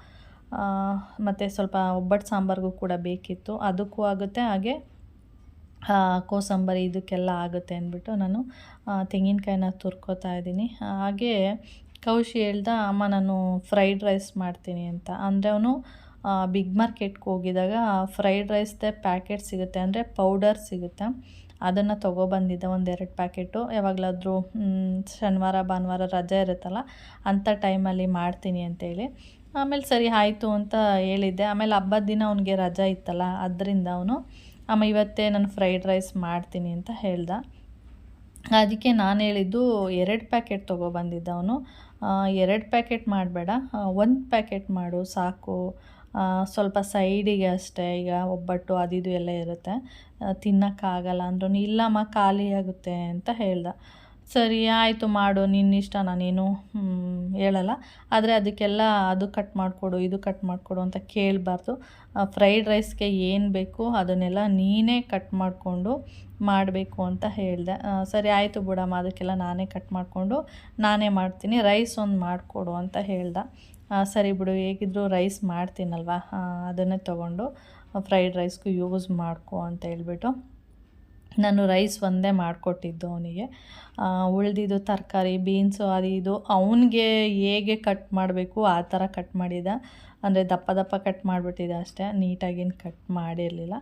ಮತ್ತು ಸ್ವಲ್ಪ ಒಬ್ಬಟ್ಟು ಸಾಂಬಾರಿಗೂ ಕೂಡ ಬೇಕಿತ್ತು, ಅದಕ್ಕೂ ಆಗುತ್ತೆ, ಹಾಗೆ ಕೋಸಂಬರಿ ಇದಕ್ಕೆಲ್ಲ ಆಗುತ್ತೆ ಅಂದ್ಬಿಟ್ಟು ನಾನು ತೆಂಗಿನಕಾಯಿನ ತುರ್ಕೋತಾ ಇದ್ದೀನಿ. ಹಾಗೆ ಕೌಶಿ ಹೇಳ್ದ, ಅಮ್ಮ ನಾನು ಫ್ರೈಡ್ ರೈಸ್ ಮಾಡ್ತೀನಿ ಅಂತ. ಅಂದರೆ ಅವನು ಬಿಗ್ ಮಾರ್ಕೆಟ್ಗೆ ಹೋಗಿದಾಗ ಫ್ರೈಡ್ ರೈಸ್ದೇ ಪ್ಯಾಕೆಟ್ ಸಿಗುತ್ತೆ, ಅಂದರೆ ಪೌಡರ್ ಸಿಗುತ್ತೆ, ಅದನ್ನು ತೊಗೊಬಂದಿದ್ದೆ ಒಂದೆರಡು ಪ್ಯಾಕೆಟು. ಯಾವಾಗಲಾದರೂ ಶನಿವಾರ ಭಾನುವಾರ ರಜೆ ಇರುತ್ತಲ್ಲ ಅಂಥ ಟೈಮಲ್ಲಿ ಮಾಡ್ತೀನಿ ಅಂತೇಳಿ. ಆಮೇಲೆ ಸರಿ ಆಯಿತು ಅಂತ ಹೇಳಿದ್ದೆ. ಆಮೇಲೆ ಹಬ್ಬದ ದಿನ ಅವನಿಗೆ ರಜೆ ಇತ್ತಲ್ಲ, ಅದರಿಂದ ಅವನು ಅಮ್ಮ ಇವತ್ತೇ ನಾನು ಫ್ರೈಡ್ ರೈಸ್ ಮಾಡ್ತೀನಿ ಅಂತ ಹೇಳ್ದ. ಅದಕ್ಕೆ ನಾನು ಹೇಳಿದ್ದು 2 ಪ್ಯಾಕೆಟ್ ತೊಗೊಬಂದಿದ್ದ ಅವನು. 2 ಪ್ಯಾಕೆಟ್ ಮಾಡಬೇಡ, 1 ಪ್ಯಾಕೆಟ್ ಮಾಡು ಸಾಕು, ಸ್ವಲ್ಪ ಸೈಡಿಗೆ ಅಷ್ಟೇ, ಈಗ ಒಬ್ಬಟ್ಟು ಅದು ಎಲ್ಲ ಇರುತ್ತೆ, ತಿನ್ನೋಕ್ಕಾಗಲ್ಲ ಅಂದ್ರೂ. ಇಲ್ಲಮ್ಮ ಖಾಲಿ ಆಗುತ್ತೆ ಅಂತ ಹೇಳ್ದ. ಸರಿ ಆಯಿತು ಮಾಡು, ನಿನ್ನಿಷ್ಟ, ನಾನೇನು ಹೇಳಲ್ಲ, ಆದರೆ ಅದಕ್ಕೆಲ್ಲ ಅದು ಕಟ್ ಮಾಡಿಕೊಡು ಇದು ಕಟ್ ಮಾಡಿಕೊಡು ಅಂತ ಕೇಳಬಾರ್ದು. ಫ್ರೈಡ್ ರೈಸ್ಗೆ ಏನು ಬೇಕು ಅದನ್ನೆಲ್ಲ ನೀನೇ ಕಟ್ ಮಾಡಿಕೊಂಡು ಮಾಡಬೇಕು ಅಂತ ಹೇಳಿದೆ. ಸರಿ ಆಯಿತು ಬಿಡಮ್ಮ, ಅದಕ್ಕೆಲ್ಲ ನಾನೇ ಕಟ್ ಮಾಡಿಕೊಂಡು ನಾನೇ ಮಾಡ್ತೀನಿ, ರೈಸ್ ಒಂದು ಮಾಡಿಕೊಡು ಅಂತ ಹೇಳ್ದ. ಸರಿ ಬಿಡು, ಹೇಗಿದ್ದರೂ ರೈಸ್ ಮಾಡ್ತೀನಲ್ವ, ಅದನ್ನೇ ತೊಗೊಂಡು ಫ್ರೈಡ್ ರೈಸ್ಗೂ ಯೂಸ್ ಮಾಡ್ಕೊ ಅಂತ ಹೇಳ್ಬಿಟ್ಟು ನಾನು ರೈಸ್ ಒಂದೇ ಮಾಡಿಕೊಟ್ಟಿದ್ದು ಅವನಿಗೆ. ಉಳಿದಿದ್ದು ತರಕಾರಿ ಬೀನ್ಸು ಅದು ಇದು ಅವನಿಗೆ ಹೇಗೆ ಕಟ್ ಮಾಡಬೇಕು ಆ ಥರ ಕಟ್ ಮಾಡಿದ, ಅಂದರೆ ದಪ್ಪ ದಪ್ಪ ಕಟ್ ಮಾಡಿಬಿಟ್ಟಿದ್ದೆ ಅಷ್ಟೇ, ನೀಟಾಗೇನು ಕಟ್ ಮಾಡಿರಲಿಲ್ಲ.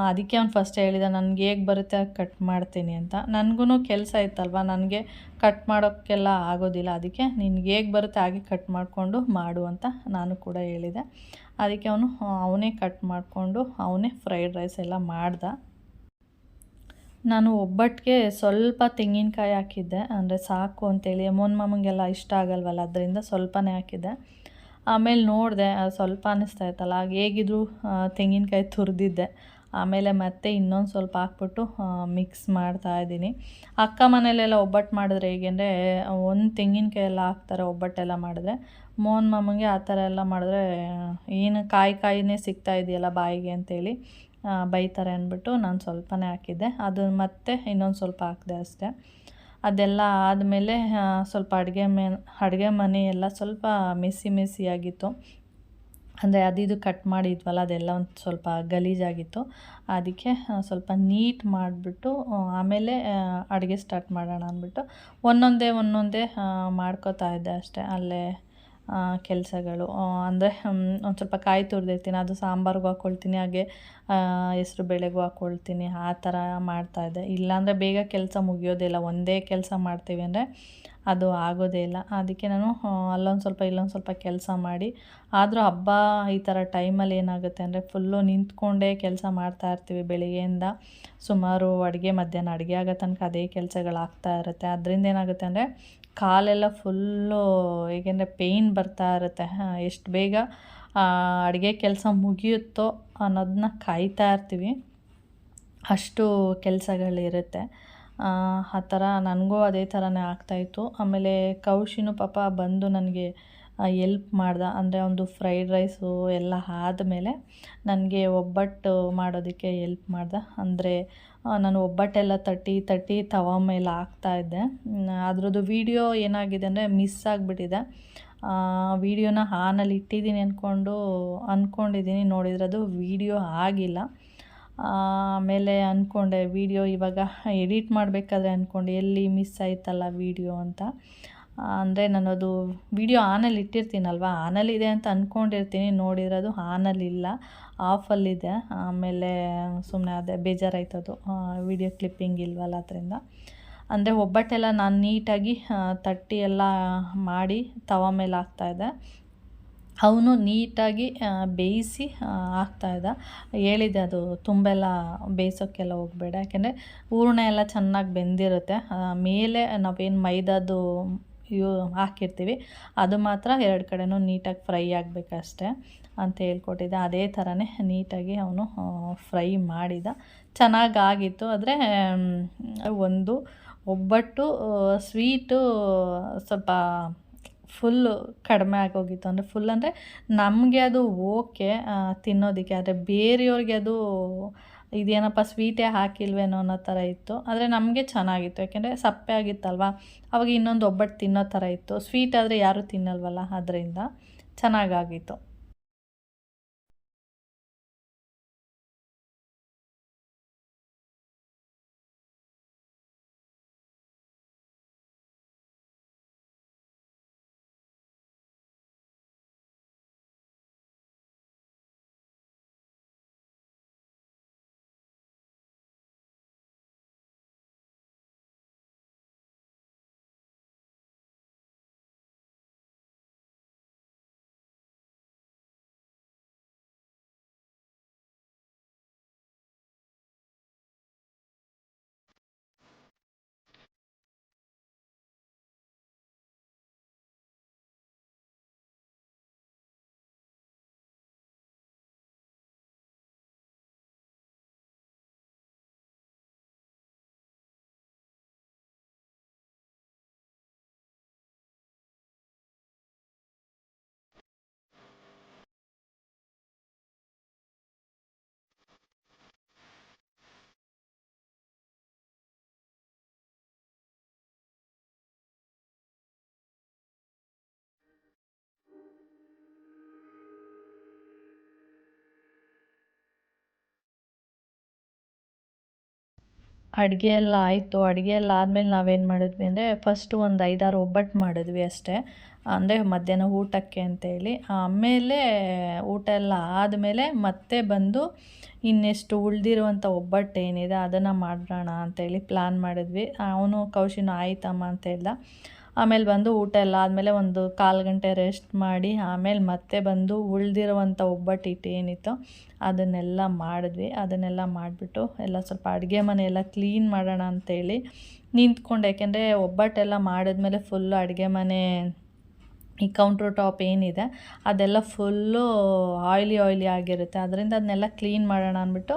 ಅದಕ್ಕೆ ಅವ್ನು ಫಸ್ಟ್ ಹೇಳಿದ, ನನಗೆ ಹೇಗೆ ಬರುತ್ತೆ ಕಟ್ ಮಾಡ್ತೀನಿ ಅಂತ. ನನಗೂ ಕೆಲಸ ಇತ್ತಲ್ವ, ನನಗೆ ಕಟ್ ಮಾಡೋಕ್ಕೆಲ್ಲ ಆಗೋದಿಲ್ಲ, ಅದಕ್ಕೆ ನಿನಗೆ ಹೇಗೆ ಬರುತ್ತೆ ಹಾಗೆ ಕಟ್ ಮಾಡಿಕೊಂಡು ಮಾಡು ಅಂತ ನಾನು ಕೂಡ ಹೇಳಿದೆ. ಅದಕ್ಕೆ ಅವನೇ ಕಟ್ ಮಾಡಿಕೊಂಡು ಅವನೇ ಫ್ರೈಡ್ ರೈಸ್ ಎಲ್ಲ ಮಾಡ್ದ. ನಾನು ಒಬ್ಬಟ್ಟಿಗೆ ಸ್ವಲ್ಪ ತೆಂಗಿನಕಾಯಿ ಹಾಕಿದ್ದೆ, ಅಂದರೆ ಸಾಕು ಅಂತೇಳಿ, ಮೋನ್ ಮಾಮಂಗೆಲ್ಲ ಇಷ್ಟ ಆಗಲ್ವಲ್ಲ, ಅದರಿಂದ ಸ್ವಲ್ಪನೇ ಹಾಕಿದ್ದೆ. ಆಮೇಲೆ ನೋಡಿದೆ ಸ್ವಲ್ಪ ಅನ್ನಿಸ್ತಾ ಇತ್ತಲ್ಲ, ಹೇಗಿದ್ರು ತೆಂಗಿನಕಾಯಿ ತುರಿದಿದ್ದೆ. ಆಮೇಲೆ ಮತ್ತೆ ಇನ್ನೊಂದು ಸ್ವಲ್ಪ ಹಾಕ್ಬಿಟ್ಟು ಮಿಕ್ಸ್ ಮಾಡ್ತಾಯಿದ್ದೀನಿ. ಅಕ್ಕ ಮನೇಲೆಲ್ಲ ಒಬ್ಬಟ್ಟು ಮಾಡಿದ್ರೆ ಹೇಗೆ ಅಂದರೆ ಒಂದು ತೆಂಗಿನಕಾಯಿ ಎಲ್ಲ ಹಾಕ್ತಾರೆ ಒಬ್ಬಟ್ಟೆಲ್ಲ ಮಾಡಿದ್ರೆ. ಮೋಹನ್ ಮಾಮಂಗೆ ಆ ಥರ ಎಲ್ಲ ಮಾಡಿದ್ರೆ ಏನು ಕಾಯಿನೇ ಸಿಗ್ತಾ ಇದೆಯಲ್ಲ ಬಾಯಿಗೆ ಅಂತೇಳಿ ಬೈತಾರೆ ಅಂದ್ಬಿಟ್ಟು ನಾನು ಸ್ವಲ್ಪನೇ ಹಾಕಿದ್ದೆ. ಅದು ಮತ್ತೆ ಇನ್ನೊಂದು ಸ್ವಲ್ಪ ಹಾಕಿದೆ ಅಷ್ಟೇ. ಅದೆಲ್ಲ ಆದಮೇಲೆ ಸ್ವಲ್ಪ ಅಡುಗೆ ಮನೆ ಎಲ್ಲ ಸ್ವಲ್ಪ ಮೆಸ್ಸಿಯಾಗಿತ್ತು, ಅಂದರೆ ಅದು ಕಟ್ ಮಾಡಿದ್ವಲ್ಲ ಅದೆಲ್ಲ ಒಂದು ಸ್ವಲ್ಪ ಗಲೀಜಾಗಿತ್ತು. ಅದಕ್ಕೆ ಸ್ವಲ್ಪ ನೀಟ್ ಮಾಡಿಬಿಟ್ಟು ಆಮೇಲೆ ಅಡುಗೆ ಸ್ಟಾರ್ಟ್ ಮಾಡೋಣ ಅಂದ್ಬಿಟ್ಟು ಒಂದೊಂದೇ ಮಾಡ್ಕೋತಾ ಇದ್ದೆ ಅಷ್ಟೇ. ಅಲ್ಲೇ ಕೆಲಸಗಳು ಅಂದರೆ ಒಂದು ಸ್ವಲ್ಪ ಕಾಯಿ ತುರಿದಿರ್ತೀನಿ, ಅದು ಸಾಂಬಾರ್ಗೂ ಹಾಕ್ಕೊಳ್ತೀನಿ, ಹಾಗೆ ಹೆಸ್ರು ಬೇಳೆಗೂ ಹಾಕ್ಕೊಳ್ತೀನಿ, ಆ ಥರ ಮಾಡ್ತಾಯಿದ್ದೆ. ಇಲ್ಲಾಂದರೆ ಬೇಗ ಕೆಲಸ ಮುಗಿಯೋದಿಲ್ಲ, ಒಂದೇ ಕೆಲಸ ಮಾಡ್ತೀವಿ ಅಂದರೆ ಅದು ಆಗೋದೇ ಇಲ್ಲ. ಅದಕ್ಕೆ ನಾನು ಅಲ್ಲೊಂದು ಸ್ವಲ್ಪ ಇಲ್ಲೊಂದು ಸ್ವಲ್ಪ ಕೆಲಸ ಮಾಡಿ, ಆದರೂ ಹಬ್ಬ ಈ ಥರ ಟೈಮಲ್ಲಿ ಏನಾಗುತ್ತೆ ಅಂದರೆ ಫುಲ್ಲು ನಿಂತ್ಕೊಂಡೇ ಕೆಲಸ ಮಾಡ್ತಾಯಿರ್ತೀವಿ ಬೆಳಿಗ್ಗೆಯಿಂದ. ಸುಮಾರು ಮಧ್ಯಾಹ್ನ ಅಡುಗೆ ಆಗೋ ತನಕ ಅದೇ ಕೆಲಸಗಳಾಗ್ತಾ ಇರುತ್ತೆ. ಅದರಿಂದ ಏನಾಗುತ್ತೆ ಅಂದರೆ ಕಾಲೆಲ್ಲ ಫುಲ್ಲು ಏಕೆಂದರೆ ಪೇಯ್ನ್ ಬರ್ತಾ ಇರುತ್ತೆ. ಎಷ್ಟು ಬೇಗ ಅಡುಗೆ ಕೆಲಸ ಮುಗಿಯುತ್ತೋ ಅನ್ನೋದನ್ನ ಕಾಯ್ತಾ ಇರ್ತೀವಿ, ಅಷ್ಟು ಕೆಲಸಗಳಿರುತ್ತೆ. ಆ ಥರ ನನಗೂ ಅದೇ ಥರನೇ ಆಗ್ತಾಯಿತ್ತು. ಆಮೇಲೆ ಕೌಶಿನೂ ಪಾಪ ಬಂದು ನನಗೆ ಎಲ್ಪ್ ಮಾಡ್ದ. ಅಂದರೆ ಒಂದು ಫ್ರೈಡ್ ರೈಸು ಎಲ್ಲ ಆದಮೇಲೆ ನನಗೆ ಒಬ್ಬಟ್ಟು ಮಾಡೋದಕ್ಕೆ ಎಲ್ಪ್ ಮಾಡ್ದ. ಅಂದರೆ ನಾನು ಒಬ್ಬಟ್ಟೆಲ್ಲ ತಟ್ಟಿ ತವ ಮೇಲೆ ಹಾಕ್ತಾಯಿದ್ದೆ. ಅದ್ರದ್ದು ವೀಡಿಯೋ ಏನಾಗಿದೆ ಅಂದರೆ ಮಿಸ್ ಆಗಿಬಿಟ್ಟಿದೆ. ವೀಡಿಯೋನ ಆನಲ್ಲಿ ಇಟ್ಟಿದ್ದೀನಿ ಅಂದ್ಕೊಂಡಿದ್ದೀನಿ. ನೋಡಿದರೆ ಅದು ವೀಡಿಯೋ ಆಗಿಲ್ಲ. ಆಮೇಲೆ ಅಂದ್ಕೊಂಡೆ ವೀಡಿಯೋ ಇವಾಗ ಎಡಿಟ್ ಮಾಡಬೇಕಾದ್ರೆ ಅಂದ್ಕೊಂಡೆ ಎಲ್ಲಿ ಮಿಸ್ ಆಯ್ತಲ್ಲ ವೀಡಿಯೋ ಅಂತ. ಅಂದರೆ ನಾನದು ವೀಡಿಯೋ ಆನಲ್ಲಿ ಇಟ್ಟಿರ್ತೀನಲ್ವ, ಆನಲ್ಲಿದೆ ಅಂತ ಅಂದ್ಕೊಂಡಿರ್ತೀನಿ. ನೋಡಿದರೆ ಅದು ಆನಲ್ಲಿಲ್ಲ, ಆಫಲ್ಲಿದೆ. ಆಮೇಲೆ ಸುಮ್ಮನೆ ಅದೇ ಬೇಜಾರಾಯ್ತದು, ವೀಡಿಯೋ ಕ್ಲಿಪ್ಪಿಂಗ್ ಇಲ್ವಲ್ಲ ಅದರಿಂದ. ಅಂದರೆ ಒಬ್ಬಟ್ಟೆಲ್ಲ ನಾನು ನೀಟಾಗಿ ತಟ್ಟಿ ಎಲ್ಲ ಮಾಡಿ ತವ ಮೇಲೆ ಹಾಕ್ತಾಯಿದ್ದೆ. ಅವನು ನೀಟಾಗಿ ಬೇಯಿಸಿ ಹಾಕ್ತಾಯಿದ್ದ. ಹೇಳಿದೆ ಅದು ತುಂಬೆಲ್ಲ ಬೇಯಿಸೋಕ್ಕೆಲ್ಲ ಹೋಗಬೇಡ, ಯಾಕೆಂದರೆ ಹೂರಣ ಎಲ್ಲ ಚೆನ್ನಾಗಿ ಬೆಂದಿರುತ್ತೆ. ಮೇಲೆ ನಾವೇನು ಮೈದಾದು ಹಾಕಿರ್ತೀವಿ ಅದು ಮಾತ್ರ 2 ಕಡೆನೂ ನೀಟಾಗಿ ಫ್ರೈ ಆಗಬೇಕಷ್ಟೆ ಅಂತ ಹೇಳ್ಕೊಟ್ಟಿದ್ದೆ. ಅದೇ ಥರನೇ ನೀಟಾಗಿ ಅವನು ಫ್ರೈ ಮಾಡಿದ. ಚೆನ್ನಾಗಾಗಿತ್ತು. ಆದರೆ ಒಂದು ಒಬ್ಬಟ್ಟು ಸ್ವೀಟು ಸ್ವಲ್ಪ ಫುಲ್ಲು ಕಡಿಮೆ ಆಗೋಗಿತ್ತು. ಅಂದರೆ ಫುಲ್ ಅಂದರೆ ನಮಗೆ ಅದು ಓಕೆ ತಿನ್ನೋದಕ್ಕೆ, ಆದರೆ ಬೇರೆಯವ್ರಿಗೆ ಅದು ಇದೇನಪ್ಪ ಸ್ವೀಟೇ ಹಾಕಿಲ್ವೇನೋ ಅನ್ನೋ ಥರ ಇತ್ತು. ಆದರೆ ನಮಗೆ ಚೆನ್ನಾಗಿತ್ತು, ಯಾಕೆಂದರೆ ಸಪ್ಪೆ ಆಗಿತ್ತಲ್ವ. ಅವಾಗ ಇನ್ನೊಂದು ಒಬ್ಬಟ್ಟು ತಿನ್ನೋ ಥರ ಇತ್ತು. ಸ್ವೀಟ್ ಆದರೆ ಯಾರೂ ತಿನ್ನಲ್ವಲ್ಲ, ಅದರಿಂದ ಚೆನ್ನಾಗಾಗಿತ್ತು. ಅಡುಗೆ ಎಲ್ಲ ಆಯಿತು. ಅಡುಗೆ ಎಲ್ಲ ಆದಮೇಲೆ ನಾವೇನು ಮಾಡಿದ್ವಿ ಅಂದರೆ ಫಸ್ಟು ಒಂದು 5-6 ಒಬ್ಬಟ್ಟು ಮಾಡಿದ್ವಿ ಅಷ್ಟೇ. ಅಂದರೆ ಮಧ್ಯಾಹ್ನ ಊಟಕ್ಕೆ ಅಂತೇಳಿ. ಆಮೇಲೆ ಊಟ ಎಲ್ಲ ಆದಮೇಲೆ ಮತ್ತೆ ಬಂದು ಇನ್ನೆಷ್ಟು ಉಳಿದಿರುವಂಥ ಒಬ್ಬಟ್ಟು ಏನಿದೆ ಅದನ್ನು ಮಾಡೋಣ ಅಂತೇಳಿ ಪ್ಲ್ಯಾನ್ ಮಾಡಿದ್ವಿ. ಅವನು ಕೌಶಿನು ಆಯ್ತಮ್ಮ ಅಂತ ಹೇಳ್ದ. ಆಮೇಲೆ ಬಂದು ಊಟ ಎಲ್ಲ ಆದಮೇಲೆ ಒಂದು 1/4 ಗಂಟೆ ರೆಸ್ಟ್ ಮಾಡಿ ಆಮೇಲೆ ಮತ್ತೆ ಬಂದು ಉಳಿದಿರುವಂಥ ಒಬ್ಬಟ್ಟು ಹಿಟ್ಟು ಏನಿತ್ತು ಅದನ್ನೆಲ್ಲ ಮಾಡಿದ್ವಿ. ಅದನ್ನೆಲ್ಲ ಮಾಡಿಬಿಟ್ಟು ಎಲ್ಲ ಸ್ವಲ್ಪ ಅಡುಗೆ ಮನೆ ಎಲ್ಲ ಕ್ಲೀನ್ ಮಾಡೋಣ ಅಂತೇಳಿ ನಿಂತ್ಕೊಂಡೆ. ಯಾಕೆಂದರೆ ಒಬ್ಬಟ್ಟೆಲ್ಲ ಮಾಡಿದ್ಮೇಲೆ ಫುಲ್ಲು ಅಡುಗೆ ಮನೆ ಈ ಕೌಂಟ್ರ್ ಟಾಪ್ ಏನಿದೆ ಅದೆಲ್ಲ ಫುಲ್ಲು ಆಯ್ಲಿ ಆಗಿರುತ್ತೆ. ಅದರಿಂದ ಅದನ್ನೆಲ್ಲ ಕ್ಲೀನ್ ಮಾಡೋಣ ಅಂದ್ಬಿಟ್ಟು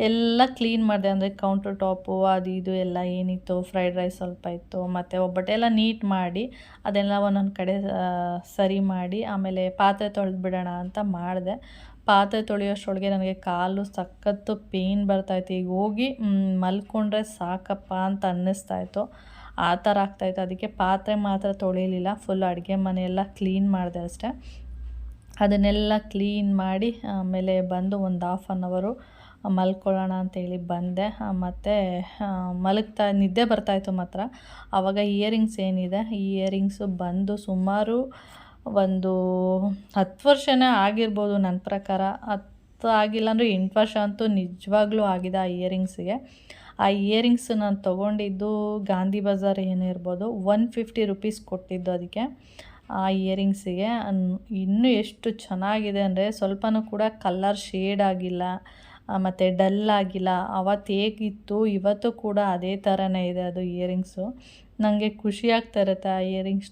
ಎಲ್ಲ ಕ್ಲೀನ್ ಮಾಡಿದೆ. ಅಂದರೆ ಕೌಂಟ್ರ್ ಟಾಪು ಅದು ಇದು ಎಲ್ಲ ಏನಿತ್ತು, ಫ್ರೈಡ್ ರೈಸ್ ಸ್ವಲ್ಪ ಇತ್ತು, ಮತ್ತು ಒಬ್ಬಟ್ಟೆಲ್ಲ ನೀಟ್ ಮಾಡಿ ಅದೆಲ್ಲ ಒಂದೊಂದು ಕಡೆ ಸರಿ ಮಾಡಿ ಆಮೇಲೆ ಪಾತ್ರೆ ತೊಳೆದ್ಬಿಡೋಣ ಅಂತ ಮಾಡಿದೆ. ಪಾತ್ರೆ ತೊಳೆಯೋಷ್ಟರೊಳಗೆ ನನಗೆ ಕಾಲು ಸಖತ್ತು ಪೇಯ್ನ್ ಬರ್ತಾಯಿತ್ತು. ಈಗ ಹೋಗಿ ಮಲ್ಕೊಂಡ್ರೆ ಸಾಕಪ್ಪ ಅಂತ ಅನ್ನಿಸ್ತಾಯಿತ್ತು. ಆ ಥರ ಆಗ್ತಾಯಿತ್ತು. ಅದಕ್ಕೆ ಪಾತ್ರೆ ಮಾತ್ರ ತೊಳಿಲಿಲ್ಲ, ಫುಲ್ ಅಡುಗೆ ಮನೆಯೆಲ್ಲ ಕ್ಲೀನ್ ಮಾಡಿದೆ ಅಷ್ಟೇ. ಅದನ್ನೆಲ್ಲ ಕ್ಲೀನ್ ಮಾಡಿ ಆಮೇಲೆ ಬಂದು ಒಂದು 1/2 ಅವರು ಮಲ್ಕೊಳ್ಳೋಣ ಅಂತೇಳಿ ಬಂದೆ. ಮತ್ತು ನಿದ್ದೆ ಬರ್ತಾಯಿತ್ತು ಮಾತ್ರ. ಆವಾಗ ಇಯರಿಂಗ್ಸ್ ಏನಿದೆ ಈ ಇಯರಿಂಗ್ಸು ಬಂದು ಸುಮಾರು ಒಂದು 10 ವರ್ಷನೇ ಆಗಿರ್ಬೋದು ನನ್ನ ಪ್ರಕಾರ. 10 ಆಗಿಲ್ಲ ಅಂದರೆ 8 ವರ್ಷ ಅಂತೂ ನಿಜವಾಗ್ಲೂ ಆಗಿದೆ ಆ ಇಯರಿಂಗ್ಸಿಗೆ. ಆ ಇಯರಿಂಗ್ಸ್ ನಾನು ತೊಗೊಂಡಿದ್ದು ಗಾಂಧಿ ಬಜಾರ್ ಏನಿರ್ಬೋದು 150 ರುಪೀಸ್ ಕೊಟ್ಟಿದ್ದು ಅದಕ್ಕೆ. ಆ ಇಯರಿಂಗ್ಸಿಗೆ ಇನ್ನೂ ಎಷ್ಟು ಚೆನ್ನಾಗಿದೆ ಅಂದರೆ ಸ್ವಲ್ಪನೂ ಕೂಡ ಕಲ್ಲರ್ ಶೇಡ್ ಆಗಿಲ್ಲ ಮತ್ತು ಡಲ್ ಆಗಿಲ್ಲ. ಅವತ್ತು ಹೇಗಿತ್ತು ಇವತ್ತು ಕೂಡ ಅದೇ ಥರನೇ ಇದೆ ಅದು ಇಯರಿಂಗ್ಸು. ನನಗೆ ಖುಷಿ ಆಗ್ತಾ ಇರುತ್ತೆ ಆ ಇಯರಿಂಗ್ಸ್,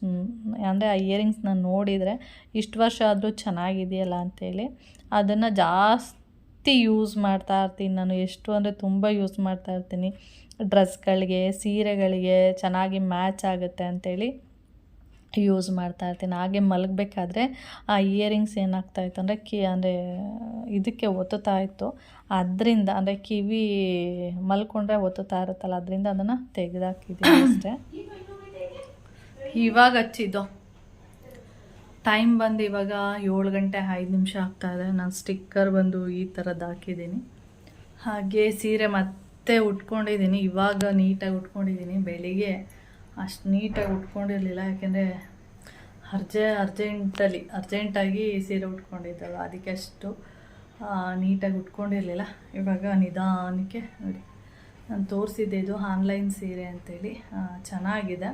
ಅಂದರೆ ಆ ಇಯರಿಂಗ್ಸ್ನ ನೋಡಿದರೆ ಇಷ್ಟು ವರ್ಷ ಆದರೂ ಚೆನ್ನಾಗಿದೆಯಲ್ಲ ಅಂಥೇಳಿ. ಅದನ್ನು ಜಾಸ್ತಿ ಪೂರ್ತಿ ಯೂಸ್ ಮಾಡ್ತಾ ಇರ್ತೀನಿ ನಾನು. ಎಷ್ಟು ಅಂದರೆ ತುಂಬ ಯೂಸ್ ಮಾಡ್ತಾ ಇರ್ತೀನಿ. ಡ್ರೆಸ್ಗಳಿಗೆ, ಸೀರೆಗಳಿಗೆ ಚೆನ್ನಾಗಿ ಮ್ಯಾಚ್ ಆಗುತ್ತೆ ಅಂಥೇಳಿ ಯೂಸ್ ಮಾಡ್ತಾ ಇರ್ತೀನಿ. ಹಾಗೆ ಮಲಗಬೇಕಾದ್ರೆ ಆ ಇಯರಿಂಗ್ಸ್ ಏನಾಗ್ತಾಯಿತ್ತು ಅಂದರೆ ಇದಕ್ಕೆ ಒತ್ತುತ್ತಾ ಇತ್ತು. ಅದರಿಂದ ಅಂದರೆ ಕಿವಿ ಮಲ್ಕೊಂಡ್ರೆ ಒತ್ತುತ್ತಾ ಇರುತ್ತಲ್ಲ, ಅದರಿಂದ ಅದನ್ನು ತೆಗೆದಾಕಿದ್ದೀನಿ ಅಷ್ಟೇ. ಇವಾಗ ಹಚ್ಚಿದ್ದು ಟೈಮ್ ಬಂದು ಇವಾಗ 7 ಗಂಟೆ 5 ನಿಮಿಷ ಆಗ್ತಾಯಿದೆ. ನಾನು ಸ್ಟಿಕ್ಕರ್ ಬಂದು ಈ ಥರದ್ದು ಹಾಕಿದ್ದೀನಿ. ಹಾಗೆ ಸೀರೆ ಮತ್ತೆ ಉಟ್ಕೊಂಡಿದ್ದೀನಿ. ಇವಾಗ ನೀಟಾಗಿ ಉಟ್ಕೊಂಡಿದ್ದೀನಿ. ಬೆಳಿಗ್ಗೆ ಅಷ್ಟು ನೀಟಾಗಿ ಉಟ್ಕೊಂಡಿರಲಿಲ್ಲ, ಯಾಕೆಂದರೆ ಅರ್ಜೆಂಟಾಗಿ ಸೀರೆ ಉಟ್ಕೊಂಡಿದ್ದಲ್ಲ, ಅದಕ್ಕೆ ಅಷ್ಟು ನೀಟಾಗಿ ಉಟ್ಕೊಂಡಿರಲಿಲ್ಲ. ಇವಾಗ ನಿಧಾನಕ್ಕೆ ನೋಡಿ, ನಾನು ತೋರಿಸಿದ್ದೆ ಇದು ಆನ್ಲೈನ್ ಸೀರೆ ಅಂತೇಳಿ, ಚೆನ್ನಾಗಿದೆ.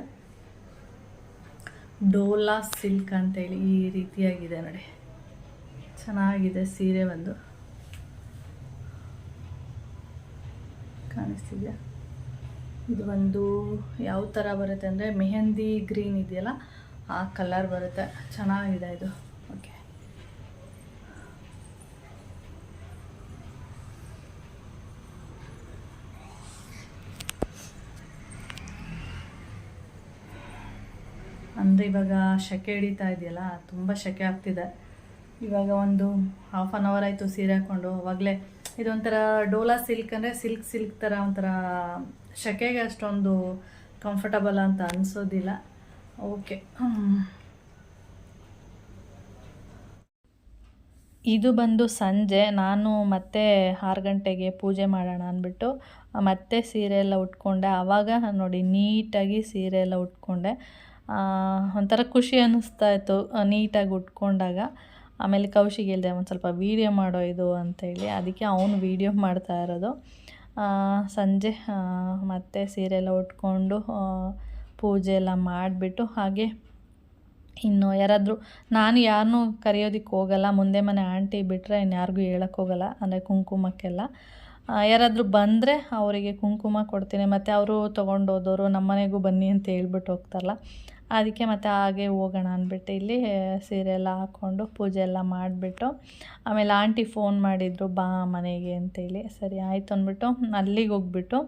ಡೋಲಾ ಸಿಲ್ಕ್ ಅಂತೇಳಿ ಈ ರೀತಿಯಾಗಿದೆ ನೋಡಿ, ಚೆನ್ನಾಗಿದೆ ಸೀರೆ. ಒಂದು ಕಾಣಿಸ್ತಿದೆಯಾ? ಇದು ಒಂದು ಯಾವ ಥರ ಬರುತ್ತೆ ಅಂದರೆ ಮೆಹಂದಿ ಗ್ರೀನ್ ಇದೆಯಲ್ಲ, ಆ ಕಲರ್ ಬರುತ್ತೆ. ಚೆನ್ನಾಗಿದೆ ಇದು. ಓಕೆ, ಅಂದರೆ ಇವಾಗ ಸೆಕೆ ಹಿಡಿತಾ ಇದೆಯಲ್ಲ, ತುಂಬ ಸೆಕೆ ಆಗ್ತಿದೆ. ಇವಾಗ ಒಂದು ಹಾಫ್ ಆನ್ ಅವರ್ ಆಯಿತು ಸೀರೆ ಹಾಕ್ಕೊಂಡು. ಅವಾಗಲೇ ಇದೊಂಥರ ಡೋಲಾ ಸಿಲ್ಕ್ ಅಂದರೆ ಸಿಲ್ಕ್ ಥರ ಒಂಥರ ಸೆಕೆಗೆ ಅಷ್ಟೊಂದು ಕಂಫರ್ಟಬಲ್ ಅಂತ ಅನಿಸೋದಿಲ್ಲ. ಓಕೆ, ಇದು ಬಂದು ಸಂಜೆ ನಾನು ಮತ್ತೆ 6 ಗಂಟೆಗೆ ಪೂಜೆ ಮಾಡೋಣ ಅಂದ್ಬಿಟ್ಟು ಮತ್ತೆ ಸೀರೆ ಎಲ್ಲ ಉಟ್ಕೊಂಡೆ. ಆವಾಗ ನೋಡಿ ನೀಟಾಗಿ ಸೀರೆ ಎಲ್ಲ ಉಟ್ಕೊಂಡೆ. ಒಂಥರ ಖುಷಿ ಅನ್ನಿಸ್ತಾ ಇತ್ತು ನೀಟಾಗಿ ಉಟ್ಕೊಂಡಾಗ. ಆಮೇಲೆ ಕೌಶಿಗೆ ಹೇಳಿದೆ ಒಂದು ಸ್ವಲ್ಪ ವೀಡಿಯೋ ಮಾಡೋ ಇದು ಅಂತೇಳಿ, ಅದಕ್ಕೆ ಅವನು ವೀಡಿಯೋ ಮಾಡ್ತಾ ಇರೋದು. ಸಂಜೆ ಮತ್ತೆ ಸೀರೆ ಎಲ್ಲ ಉಟ್ಕೊಂಡು ಪೂಜೆ ಎಲ್ಲ ಮಾಡಿಬಿಟ್ಟು, ಹಾಗೆ ಇನ್ನು ಯಾರಾದರೂ, ನಾನು ಯಾರನ್ನೂ ಕರೆಯೋದಕ್ಕೆ ಹೋಗಲ್ಲ. ಮುಂದೆ ಮನೆ ಆಂಟಿ ಬಿಟ್ಟರೆ ಇನ್ಯಾರಿಗೂ ಹೇಳೋಕ್ಕೆ ಹೋಗಲ್ಲ, ಅಂದರೆ ಕುಂಕುಮಕ್ಕೆಲ್ಲ. ಯಾರಾದರೂ ಬಂದರೆ ಅವರಿಗೆ ಕುಂಕುಮ ಕೊಡ್ತೀನಿ. ಮತ್ತು ಅವರು ತೊಗೊಂಡೋದವರು ನಮ್ಮ ಮನೆಗೂ ಬನ್ನಿ ಅಂತ ಹೇಳ್ಬಿಟ್ಟು ಹೋಗ್ತಾರಲ್ಲ, ಅದಕ್ಕೆ ಮತ್ತು ಹಾಗೆ ಹೋಗೋಣ ಅಂದ್ಬಿಟ್ಟು ಇಲ್ಲಿ ಸೀರೆ ಎಲ್ಲ ಹಾಕ್ಕೊಂಡು ಪೂಜೆ ಎಲ್ಲ ಮಾಡಿಬಿಟ್ಟು, ಆಮೇಲೆ ಆಂಟಿ ಫೋನ್ ಮಾಡಿದರು ಬಾ ಮನೆಗೆ ಅಂತೇಳಿ. ಸರಿ ಆಯಿತು ಅಂದ್ಬಿಟ್ಟು ಅಲ್ಲಿಗೆ ಹೋಗ್ಬಿಟ್ಟು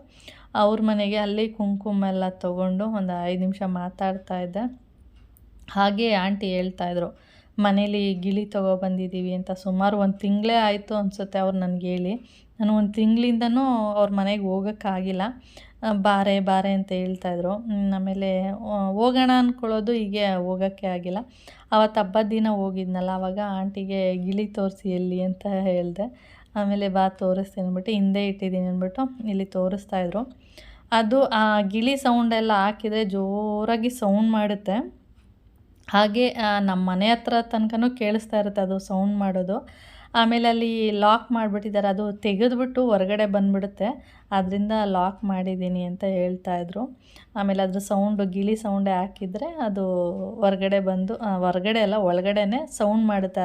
ಅವ್ರ ಮನೆಗೆ ಅಲ್ಲಿ ಕುಂಕುಮ ಎಲ್ಲ ತೊಗೊಂಡು ಒಂದು 5 ನಿಮಿಷ ಮಾತಾಡ್ತಾಯಿದ್ದೆ. ಹಾಗೆ ಆಂಟಿ ಹೇಳ್ತಾಯಿದ್ರು ಮನೇಲಿ ಗಿಳಿ ತೊಗೊಬಂದಿದ್ದೀವಿ ಅಂತ. ಸುಮಾರು 1 ತಿಂಗಳೇ ಆಯಿತು ಅನಿಸುತ್ತೆ ಅವ್ರು ನನಗೆ ಹೇಳಿ. ನಾನು 1 ತಿಂಗಳಿಂದನೂ ಅವ್ರ ಮನೆಗೆ ಹೋಗೋಕ್ಕಾಗಿಲ್ಲ. ಬಾರೆ ಅಂತ ಹೇಳ್ತಾಯಿದ್ರು. ಆಮೇಲೆ ಹೋಗೋಣ ಅಂದ್ಕೊಳ್ಳೋದು, ಹೀಗೆ ಹೋಗೋಕ್ಕೆ ಆಗಿಲ್ಲ. ಅವತ್ತು ಹಬ್ಬದ ದಿನ ಹೋಗಿದ್ನಲ್ಲ, ಆವಾಗ ಆಂಟಿಗೆ ಗಿಳಿ ತೋರಿಸಿ ಎಲ್ಲಿ ಅಂತ ಹೇಳಿದೆ. ಆಮೇಲೆ ಬಾ ತೋರಿಸ್ತೀನಿ ಅಂದ್ಬಿಟ್ಟು ಹಿಂದೆ ಇಟ್ಟಿದ್ದೀನಿ ಅಂದ್ಬಿಟ್ಟು ಇಲ್ಲಿ ತೋರಿಸ್ತಾಯಿದ್ರು. ಅದು ಆ ಗಿಳಿ ಸೌಂಡೆಲ್ಲ ಹಾಕಿದರೆ ಜೋರಾಗಿ ಸೌಂಡ್ ಮಾಡುತ್ತೆ. ಹಾಗೆ ನಮ್ಮ ಮನೆ ಹತ್ರ ತನಕನೂ ಕೇಳಿಸ್ತಾ ಇರುತ್ತೆ ಅದು ಸೌಂಡ್ ಮಾಡೋದು. ಆಮೇಲೆ ಅಲ್ಲಿ ಲಾಕ್ ಮಾಡಿಬಿಟ್ಟಿದ್ದಾರೆ, ಅದು ತೆಗೆದುಬಿಟ್ಟು ಹೊರಗಡೆ ಬಂದುಬಿಡುತ್ತೆ, ಅದರಿಂದ ಲಾಕ್ ಮಾಡಿದ್ದೀನಿ ಅಂತ ಹೇಳ್ತಾಯಿದ್ರು. ಆಮೇಲೆ ಅದ್ರ ಸೌಂಡು ಗಿಳಿ ಸೌಂಡೇ ಹಾಕಿದರೆ ಅದು ಹೊರಗಡೆ ಬಂದು, ಹೊರಗಡೆ ಅಲ್ಲ ಒಳಗಡೆನೇ ಸೌಂಡ್ ಮಾಡುತ್ತೆ.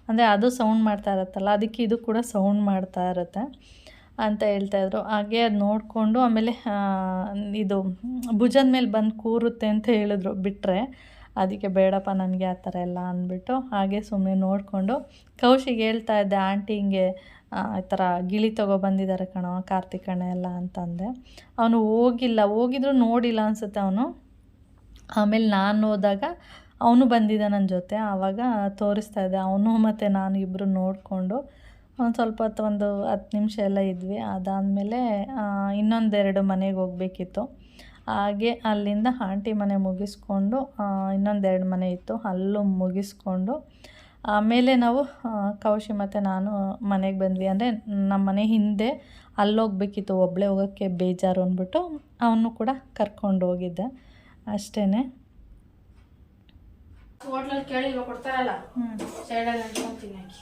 ಅಂದರೆ ಅದು ಸೌಂಡ್ ಮಾಡ್ತಾ ಇರುತ್ತಲ್ಲ, ಅದಕ್ಕೆ ಇದು ಕೂಡ ಸೌಂಡ್ ಮಾಡ್ತಾ ಇರುತ್ತೆ ಅಂತ ಹೇಳ್ತಾಯಿದ್ರು. ಹಾಗೆ ಅದು ನೋಡಿಕೊಂಡು ಆಮೇಲೆ ಇದು ಭುಜದ ಮೇಲೆ ಬಂದು ಕೂರುತ್ತೆ ಅಂತ ಹೇಳಿದ್ರು ಬಿಟ್ಟರೆ. ಅದಕ್ಕೆ ಬೇಡಪ್ಪ ನನಗೆ ಆ ಥರ ಎಲ್ಲ ಅಂದ್ಬಿಟ್ಟು ಹಾಗೆ ಸುಮ್ಮನೆ ನೋಡಿಕೊಂಡು ಕೌಶಿಗೆ ಹೇಳ್ತಾ ಇದ್ದೆ, ಆಂಟಿ ಹಿಂಗೆ ಈ ಥರ ಗಿಳಿ ತೊಗೊಬಂದಿದ್ದಾರೆ ಕಣೋ ಕಾರ್ತಿಕಣ್ಣ ಎಲ್ಲ ಅಂತಂದೆ. ಅವನು ಹೋಗಿದ್ರು ನೋಡಿಲ್ಲ ಅನಿಸುತ್ತೆ ಅವನು. ಆಮೇಲೆ ನಾನು ಹೋದಾಗ ಅವನು ಬಂದಿದ್ದ ನನ್ನ ಜೊತೆ, ಆವಾಗ ತೋರಿಸ್ತಾ ಇದ್ದೆ. ಅವನು ಮತ್ತು ನಾನು ಇಬ್ಬರು ನೋಡಿಕೊಂಡು ಒಂದು ಸ್ವಲ್ಪ ಹೊತ್ತು ಒಂದು 10 ನಿಮಿಷ ಎಲ್ಲ ಇದ್ವಿ. ಅದಾದಮೇಲೆ ಇನ್ನೊಂದೆರಡು ಮನೆಗೆ ಹೋಗಬೇಕಿತ್ತು. ಹಾಗೆ ಅಲ್ಲಿಂದ ಆಂಟಿ ಮನೆ ಮುಗಿಸ್ಕೊಂಡು ಇನ್ನೊಂದೆರಡು ಮನೆ ಇತ್ತು, ಅಲ್ಲೂ ಮುಗಿಸ್ಕೊಂಡು ಆಮೇಲೆ ನಾವು ಕೌಶಿ ಮತ್ತು ನಾನು ಮನೆಗೆ ಬಂದ್ವಿ. ಅಂದರೆ ನಮ್ಮ ಮನೆ ಹಿಂದೆ ಅಲ್ಲೋಗ್ಬೇಕಿತ್ತು, ಒಬ್ಬಳೇ ಹೋಗೋಕ್ಕೆ ಬೇಜಾರು ಅಂದ್ಬಿಟ್ಟು ಅವನು ಕೂಡ ಕರ್ಕೊಂಡು ಹೋಗಿದ್ದೆ ಅಷ್ಟೇ. ಹೋಟ್ಲಲ್ಲಿ ಕೇಳಿ ಕೊಡ್ತಾರಲ್ಲ, ಸೈಡಲ್ಲಿ ಅಂಟ್ಕೊಂತೀನಿ ಹಾಕಿ.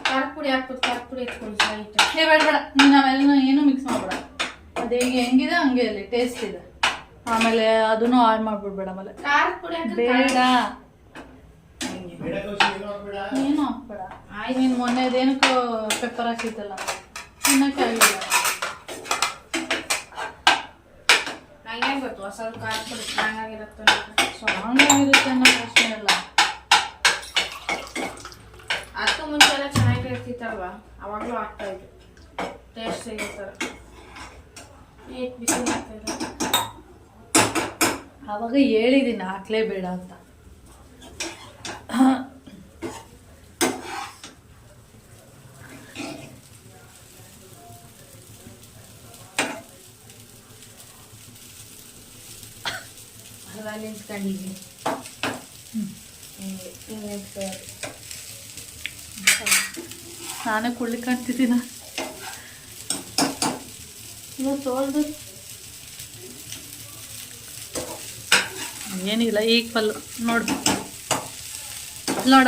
ಖಾರದ ಪುಡಿ ಹಾಕ್ಬಿಟ್ಟು ಖಾರದ ಪುಡಿ ಎತ್ಕೊಳ್ಳಿ ಸೈಟ್. ಬೇಡ ನೀನು ಅವೆಲ್ಲ ಏನೂ ಮಿಕ್ಸ್ ಮಾಡಬೇಡ. ಅದು ಹೆಂಗಿದೆ ಹಂಗೆ ಅಲ್ಲಿ ಟೇಸ್ಟ್ ಇದೆ. ಆಮೇಲೆ ಅದನ್ನು ಆಡ್ ಮಾಡಿಬಿಡ್ಬೇಡ. ಆಮೇಲೆ ಖಾರದ ಪುಡಿ ಬೇಡ, ಏನು ಹಾಕ್ಬೇಡ. ಆಯ್ತು, ನೀನು ಮೊನ್ನೆದೇನಕ್ಕೂ ಪೆಪ್ಪರ್ ಹಾಕಿತ್ತಲ್ಲ, ತಿನ್ನೋಕ್ಕೆ ಆಗಿಲ್ಲ. ಹಂಗೆ ಗೊತ್ತು ಹೊಸದು ಖಾರ ಪುಡಿ ಚೆನ್ನಾಗಿರುತ್ತೆ ಚೆನ್ನಾಗಿರುತ್ತೆ ಅನ್ನೋ ಪ್ರಶ್ನೆ ಇಲ್ಲ. ಅದಕ್ಕೂ ಮುಂಚೆ ಎಲ್ಲ ಚೆನ್ನಾಗಿರ್ತಿತ್ತಲ್ವ, ಅವಾಗಲೂ ಆಗ್ತಾ ಇತ್ತು ಟೇಸ್ಟ್ ಸಿಗುತ್ತಾರೆ. ಈಗ ಬಿಸಿ ಆಗ್ತಾ ಇದೆ. ಆವಾಗ ಹೇಳಿದ್ದೀನಿ ಹಾಕ್ಲೇಬೇಡ ಅಂತ. ಅಲ್ಲ ನಿಂತ್ಕೊಂಡಿದ್ದೀನಿ. ನಾನೇ ಕುಳ್ಳಿ ಕಾಣ್ತಿದ್ದೀನ. ನೀವು ತೋಳ್ದು ಏನಿಲ್ಲ, ಈಗ ಪಲ್ಲು ನೋಡು ನೋಡ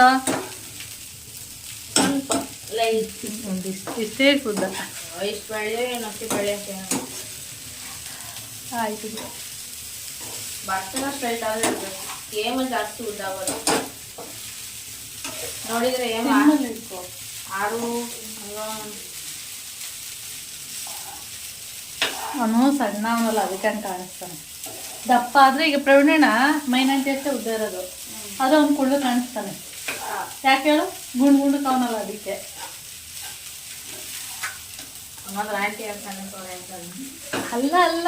ಸ್ವಲ್ಪ ಲೈಟ್ ಇಷ್ಟೇ ಉದ್ದ. ಇಷ್ಟು ಬೆಳೆ ನಸಿ ಬೆಳೆ ಆಯ್ತು. ಬರ್ತನ ಸ್ಟ್ರೈಟ್ ಆದ್ರೆ ಇರ್ಬೇಕು, ಏಮ ಜಾಸ್ತಿ ಉದ್ದಾಗೋದು ನೋಡಿದ್ರೆ ಏಮ ಆರು ಅವನು ಸಣ್ಣ ಅವನಲ್ಲ, ಅದಕ್ಕೆ ಹಂಗೆ ಕಾಣಿಸ್ತಾನೆ. ದಪ್ಪ ಆದರೆ ಈಗ ಪ್ರವೀಣಣ್ಣ ಮೈನಂಟಿ ಅಷ್ಟೇ ಉದ್ದ ಇರೋದು, ಅದು ಅವ್ನು ಕುಳ್ಳು ಕಾಣಿಸ್ತಾನೆ. ಯಾಕೆ ಹೇಳು, ಗುಂಡು ಅವನಲ್ಲ ಅದಕ್ಕೆ. ಆಂಟಿ ಅಲ್ಲ ಅಲ್ಲ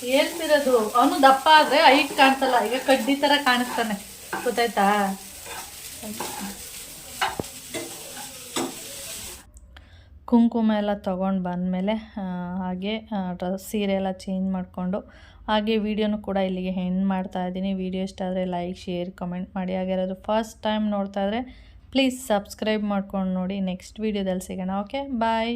ಹೇಳ್ತಿರೋದು, ಅವನು ದಪ್ಪ ಆದರೆ ಐಟ್ ಕಾಣಿಸಲ್ಲ, ಈಗ ಕಡ್ಡಿ ಥರ ಕಾಣಿಸ್ತಾನೆ, ಗೊತ್ತಾಯ್ತಾ? ಕುಂಕುಮ ಎಲ್ಲ ತೊಗೊಂಡು ಬಂದಮೇಲೆ ಹಾಗೆ ಸೀರೆ ಎಲ್ಲ ಚೇಂಜ್ ಮಾಡಿಕೊಂಡು ಹಾಗೆ ವೀಡಿಯೋನು ಕೂಡ ಇಲ್ಲಿಗೆ ಎಂಡ್ ಮಾಡ್ತಾ ಇದ್ದೀನಿ. ವಿಡಿಯೋ ಇಷ್ಟ ಆದರೆ ಲೈಕ್, ಶೇರ್, ಕಮೆಂಟ್ ಮಾಡಿ. ಹಾಗೆ ಯಾರಾದರೂ ಫಸ್ಟ್ ಟೈಮ್ ನೋಡ್ತಾ ಇದ್ದರೆ ಪ್ಲೀಸ್ ಸಬ್ಸ್ಕ್ರೈಬ್ ಮಾಡ್ಕೊಂಡು ನೋಡಿ. ನೆಕ್ಸ್ಟ್ ವೀಡಿಯೋದಲ್ಲಿ ಸಿಗೋಣ. ಓಕೆ, ಬಾಯ್.